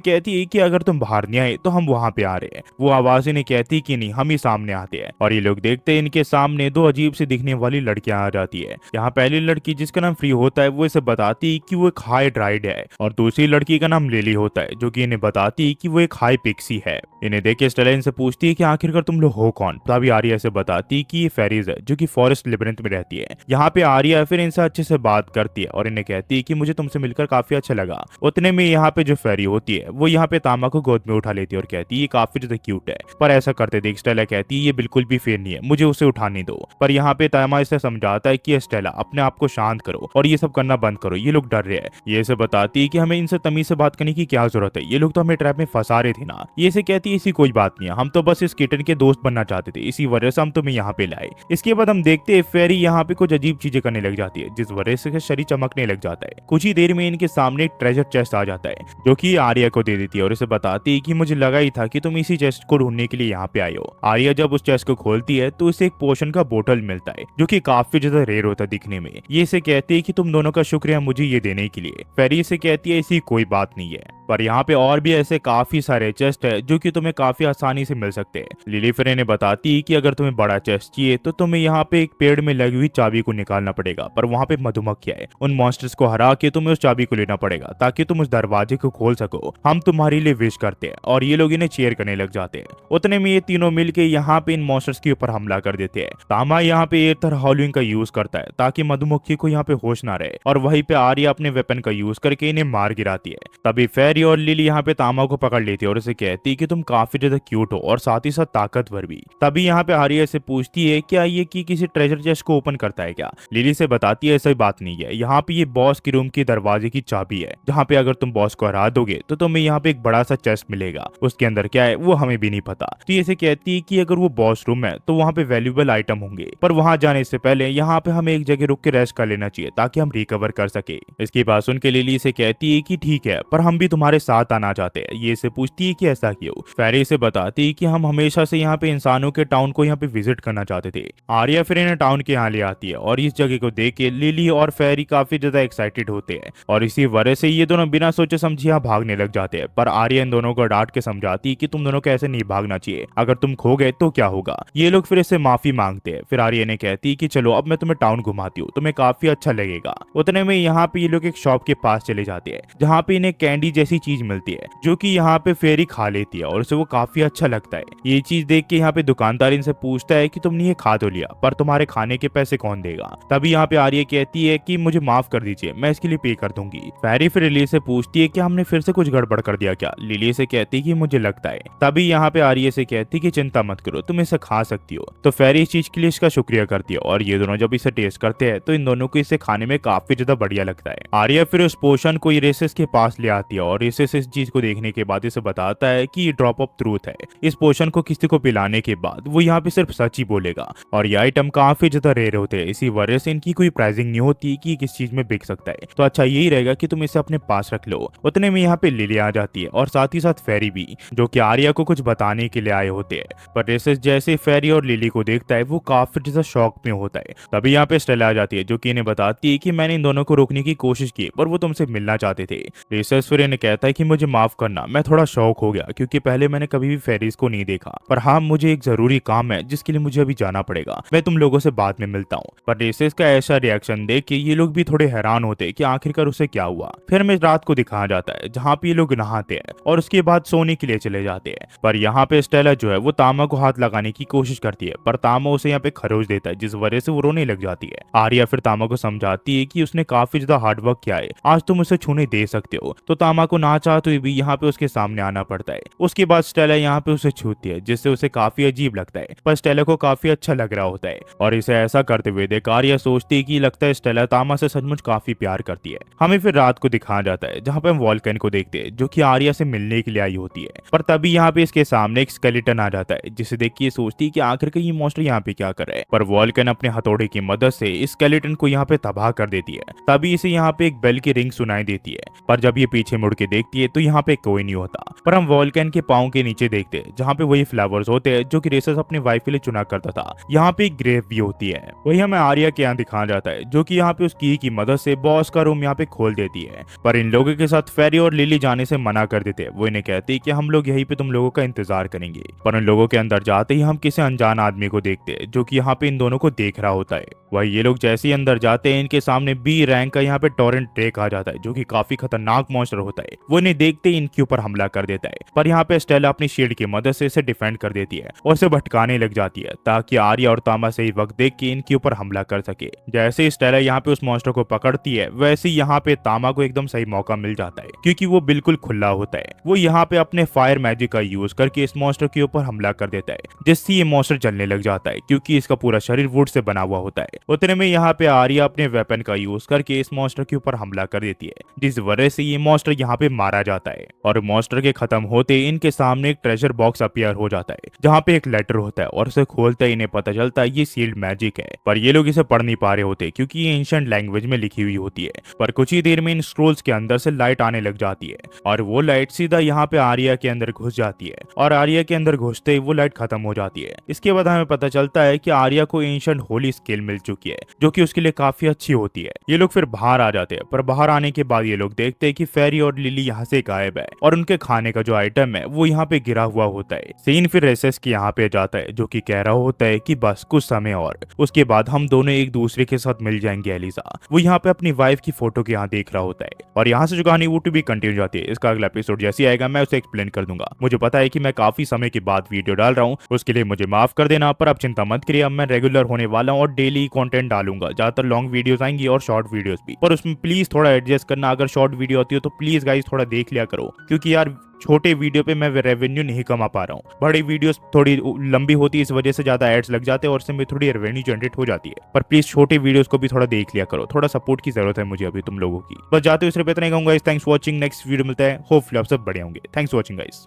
कहती है कि अगर तुम बाहर नहीं आए तो हम वहाँ पे आ रहे हैं। वो आवाज इन्हें कहती है कि नहीं, हम ही सामने आते हैं, और ये लोग देखते हैं इनके सामने दो अजीब सी दिखने वाली लड़कियां आ जाती है। यहाँ पहली लड़की जिसका नाम फ्री होता है वो इसे बताती है कि वो एक हाई ड्राइड है, और दूसरी लड़की का नाम लिली होता है जो कि इन्हें बताती है कि वो एक हाई पिक्सी है। इन्हें देख के स्टेला इनसे पूछती है कि आखिरकार तुम लोग हो कौन। तभी आर्या से बताती है कि ये फेरीज है जो कि फॉरेस्ट लेबिरिंथ में रहती है। यहाँ पे आर्या फिर इनसे अच्छे से बात करती है और इन्हें कहती है कि मुझे तुमसे मिलकर काफी अच्छा लगा। उतने में यहाँ पे जो फेरी होती है वो यहाँ पे तामा को गोद में उठा लेती है और कहती है ये काफी ज्यादा क्यूट है। पर ऐसा करते देख स्टेला कहती है ये बिल्कुल भी फेयर नहीं है, मुझे उसे उठाने दो। पर यहाँ पे तामा इसे समझाता है कि स्टेला अपने आप को शांत करो और ये सब करना बंद करो, ये लोग डर रहे हैं। ये इसे बताती है कि हमें इनसे तमीज से बात करने की क्या जरूरत है, ये लोग तो हमें ट्रैप में फंसा रहे थे ना। ये इसे कहती है ऐसी कोई बात नहीं है, हम तो बस इस किटन के दोस्त बनना चाहते थे, इसी वजह से हम तुम्हें यहाँ पे लाए। इसके बाद हम देखते हैं फेरी यहाँ पे कुछ अजीब चीजें करने लग जाती है जिस वजह से शरीर चमकने लग जाता है। कुछ ही देर में इनके सामने एक ट्रेजर चेस्ट आ जाता है जो कि आर्या को दे देती है और इसे बताती है कि मुझे लगा ही था कि तुम इसी चेस्ट को ढूंढने के लिए यहाँ पे आए हो। आर्या जब उस चेस्ट को खोलती है तो इसे एक पोशन का बोतल मिलता है जो कि काफी ज्यादा रेयर होता है दिखने में। ये इसे कहती है कि तुम दोनों का शुक्रिया मुझे ये देने के लिए। फेरी इसे कहती है ऐसी कोई बात नहीं है, पर यहाँ पे और भी ऐसे काफी सारे चेस्ट है जो कि तुम्हें काफी आसानी से मिल सकते हैं। लिली फिर इन्हें बताती है कि अगर तुम्हें बड़ा चेस्ट चाहिए तो तुम्हें यहाँ पे एक पेड़ में लगी हुई चाबी को निकालना पड़ेगा, पर वहाँ पे मधुमक्खियां है, उन मॉन्स्टर्स को हरा के तुम्हें उस चाबी को लेना पड़ेगा ताकि तुम उस दरवाजे को खोल सको। हम तुम्हारे लिए विश करते हैं, और ये लोग इन्हें चेयर करने लग जाते हैं। उतने में ये तीनों मिलके यहाँ पे इन मॉन्स्टर्स के ऊपर हमला कर देते हैं। तामा यहाँ पे एयर हॉलिंग का यूज करता है ताकि मधुमक्खी को यहाँ पे होश ना रहे, और वहीं पे आर्या अपने वेपन का यूज करके इन्हें मार गिराती है। तभी फेरी और लिली यहाँ पे तामा को पकड़ लेती है और उसे कहती है कि तुम काफी ज्यादा क्यूट हो और साथ ही साथ ताकतवर भी। तभी यहाँ पे आर्या से पूछती है क्या ये कि किसी ट्रेजर चेस्ट को ओपन करता है क्या। लिली से बताती है ऐसी बात नहीं है, यहाँ पे ये बॉस की रूम के दरवाजे की चाबी है जहाँ पे अगर तुम बॉस को हरा दोगे तो तुम्हें यहाँ पे एक बड़ा सा चेस्ट मिलेगा, उसके अंदर क्या है वो हमें भी नहीं पता। तो ये कहती है कि अगर वो बॉस रूम है तो वहाँ पे वैल्यूएबल आइटम होंगे, पर वहाँ जाने से पहले यहाँ पे हमें एक जगह रुक के रेस्ट कर लेना चाहिए ताकि हम रिकवर कर सके। इसकी बात सुन के लिली से कहती है कि ठीक है, पर हम भी तुम्हारे साथ आना चाहते हैं। ये इसे पूछती है कि ऐसा क्यों। फेरी से बताती है कि हम हमेशा से यहाँ पे इंसानों के टाउन को यहाँ पे विजिट करना चाहते थे। आर्या फिर इन्हें टाउन के यहाँ ले आती है और इस जगह को देख के लिली और फेरी काफी ज्यादा एक्साइटेड होते हैं, और इसी वजह से ये दोनों बिना सोचे समझे यहाँ भागने लग जाते हैं। पर आर्या इन दोनों को डांट के समझाती है कि तुम दोनों को ऐसे नहीं भागना चाहिए, अगर तुम खो गए तो क्या होगा। ये लोग फिर इससे माफी मांगते हैं। फिर आर्या ने कहती है कि चलो अब मैं तुम्हें टाउन घुमाती हूँ, तुम्हें काफी अच्छा लगेगा। उतने में यहाँ पे ये लोग एक शॉप के पास चले जाते हैं जहाँ पे इन्हें कैंडी जैसी चीज मिलती है जो कि यहाँ पे फेरी खा लेती है और उसे वो काफी अच्छा लगता है। ये चीज देख के यहाँ पे दुकानदार इनसे पूछता है कि तुमने ये खा तो लिया, पर तुम्हारे खाने के पैसे कौन देगा। तभी यहाँ पे आर्या कहती है कि मुझे माफ कर दीजिए, मैं इसके लिए पे कर दूंगी। फेरी फिर लिली से पूछती है कि हमने फिर से कुछ गड़बड़ कर दिया क्या। लिली से कहती है कि मुझे लगता है। तभी यहाँ पे आर्या से कहती है कि चिंता मत करो, तुम इसे खा सकती हो। तो फेरी इस चीज के लिए इसका शुक्रिया करती है, और ये दोनों जब इसे टेस्ट करते हैं तो इन दोनों को इसे खाने में काफी ज्यादा बढ़िया लगता है। आर्या फिर उस पोशन को रेसिस के पास ले आती है और रेसिस इस चीज को देखने के बाद इसे बताता है कि ये ड्रॉप ऑफ ट्रूथ है। इस पोशन को किसी को पिलाने के बाद वो यहाँ पे सिर्फ सच ही बोलेगा, और ये आइटम काफी ज्यादा रेयर होते हैं, इसी वजह से इनकी कोई प्राइसिंग नहीं होती कि किस चीज में बिक सकता है। तो अच्छा यही रहेगा कि तुम इसे अपने पास रख लो। उतने में यहाँ पे लिली आ जाती है और साथ ही साथ फेरी भी, जो कि आर्या को कुछ बताने के लिए आए होते हैं। पर रेसिस जैसे फेरी और लिली को देखता है वो काफी ज्यादा शॉक में होता है। तभी यहाँ पे स्टेला आ जाती है जो कि इन्हें बताती है कि मैंने इन दोनों को रोकने की कोशिश की पर वो तुमसे मिलना चाहते थे। रेसिस फिर इन्हें कहता है कि मुझे माफ करना, मैं थोड़ा शौक हो गया क्योंकि पहले मैंने कभी भी फेरिस को नहीं देखा, पर हाँ मुझे एक जरूरी काम है जिसके लिए मुझे अभी जाना पड़ेगा, मैं तुम लोगों से बाद में मिलता हूँ। पर रेसेस का ऐसा रिएक्शन देख के ये लोग भी थोड़े हैरान होते कि आखिरकार उसे क्या हुआ। फिर हमें रात को दिखाया जाता है जहाँ पे ये लोग नहाते हैं और उसके बाद सोने के लिए चले जाते हैं। पर यहाँ पे स्टेला जो है वो तामा को हाथ लगाने की कोशिश करती है, पर तामा उसे यहाँ पे खरोच देता है जिस वजह से वो रोने लग जाती है। आर्या फिर तामा को समझाती है कि उसने काफी ज्यादा हार्डवर्क किया है, आज तुम उसे छूने दे सकते हो। तो तामा को ना चाहते हुए भी यहाँ पे उसके सामने आना पड़ता है। उसके बाद स्टेला यहाँ पे उसे छूती है जिससे उसे काफी अजीब लगता है, पर स्टेला को काफी अच्छा लग रहा होता है। और इसे ऐसा करते हुए देख आर्या सोचती है कि लगता है स्टेला तामा से सचमुच काफी प्यार करती है। हमें फिर रात को दिखाया जाता है जहाँ पे हम वॉल्कन को देखते हैं जो कि आर्या से मिलने के लिए आई होती है। पर तभी यहाँ पे इसके सामने एक स्केलेटन आ जाता है जिसे देख के ये सोचती है कि आखिरकार ये मॉन्स्टर यहाँ पे क्या कर रहा है। पर वॉल्कन अपने हथौड़े की मदद से इस स्केलेटन को यहाँ पे तबाह कर देती है। तभी इसे यहाँ पे एक बेल की रिंग सुनाई देती है, पर जब ये पीछे मुड़ के देखती है तो यहाँ पे कोई नहीं होता। पर हम वॉल्कन के पाँव के नीचे देखते हैं जहाँ पे वही फ्लावर्स होते हैं जो कि रेसस अपने वाइफ के लिए चुना करता था। यहाँ पे एक ग्रेव भी होती है, वही हमें आर्या के यहाँ दिखाया जाता है जो कि यहाँ पे उस की मदद से बॉस का रूम यहाँ पे खोल देती है। पर इन लोगों के साथ फेरी और लिली जाने से मना कर देते हैं। वो इन्हें कहती है कि हम लोग यहीं पे तुम लोगों का इंतजार करेंगे। पर उन लोगों के अंदर जाते ही हम किसी अनजान आदमी को देखते हैं जो कि यहाँ पे इन दोनों को देख रहा होता है। वही ये लोग जैसे ही अंदर जाते हैं इनके सामने बी रैंक का यहाँ पे टॉरेंट ड्रेक आ जाता है जो कि काफी खतरनाक मॉन्स्टर होता है। वो इन्हें देखते ही इनके ऊपर हमला कर देता है, पर यहाँ पे स्टेला अपनी शील्ड की मदद से इसे डिफेंड कर देती है और उसे भटकाने लग जाती है ताकि आर्या और तामा सही वक्त देख के इनके ऊपर हमला कर सके। जैसे स्टेला यहाँ पे उस मॉन्स्टर को पकड़ती है वैसे ही यहाँ पे तामा को एकदम सही मौका मिल जाता है क्योंकि वो बिल्कुल खुला होता है। वो यहाँ पे अपने फायर मैजिक का यूज करके इस मॉन्स्टर के ऊपर हमला कर देता है जिससे ये मॉन्स्टर जलने लग जाता है क्योंकि इसका पूरा शरीर वुड से बना हुआ होता है। उतने में यहाँ पे आर्या अपने वेपन का यूज करके इस मॉन्स्टर के ऊपर हमला कर देती है जिस वजह से ये मॉन्स्टर यहाँ पे मारा जाता है। और मॉन्स्टर के खत्म होते इनके सामने एक ट्रेजर बॉक्स अपीयर हो जाता है जहाँ पे एक लेटर होता है और उसे खोलते ही इन्हें पता चलता है ये सील्ड मैजिक है। पर ये लोग इसे पढ़ नहीं पा रहे होते क्योंकि ये एंशिएंट लैंग्वेज में लिखी हुई होती है। पर कुछ ही देर में इन स्क्रोल्स के अंदर से लाइट आने लग जाती है और वो लाइट सीधा यहाँ पे आर्या के अंदर घुस जाती है और आर्या के अंदर घुसते ही वो लाइट खत्म हो जाती है। इसके बाद हमें पता चलता है कि आर्या को एंशिएंट होली स्केल मिल चुकी है जो कि उसके लिए काफी अच्छी होती है। ये लोग फिर बाहर आ जाते हैं, पर बाहर आने के बाद ये लोग देखते हैं कि फेरी और लिली यहाँ से गायब है और उनके खाने का जो आइटम है वो यहाँ पे गिरा हुआ होता है। सीन फिर रेसेस के यहाँ पे जाता है जो कि कह रहा होता है कि बस कुछ समय और उसके बाद हम दोनों एक दूसरे के साथ मिल जाएंगे। एलिसा वो यहाँ पे अपनी वाइफ की फोटो के यहाँ देख रहा होता है और यहाँ से जो कहानी वो टू भी कंटिन्यू जाती है। इसका अगला एपिसोड जैसे आएगा मैं उसे एक्सप्लेन कर दूंगा। मुझे पता है कि मैं काफी समय के बाद वीडियो डाल रहा हूँ, उसके लिए मुझे माफ कर देना, पर अब चिंता मत करिए, अब मैं रेगुलर होने वाला हूँ और डेली कंटेंट डालूंगा। ज्यादातर लॉन्ग वीडियोस आएंगी और शॉर्ट वीडियोस भी, पर उसमें प्लीज थोड़ा एडजस्ट करना। अगर शॉर्ट वीडियो होती हो तो प्लीज गाइस थोड़ा देख लिया करो क्योंकि यार छोटे वीडियो पे मैं रेवेन्यू नहीं कमा पा रहा हूँ। बड़ी वीडियोस थोड़ी लंबी होती है इस वजह से ज्यादा एड्स लग जाते हैं और उससे मेरी थोड़ी रेवेन्यू जनरेट हो जाती है। पर प्लीज छोटे वीडियोस को भी थोड़ा देख लिया करो, थोड़ा सपोर्ट की जरूरत है मुझे अभी तुम लोगों की। बस जाते हुए सिर्फ इतना ही कहूंगा। Thanks for watching, next video मिलता है, होपफुली आप सब बढ़िया होंगे। Thanks for watching guys.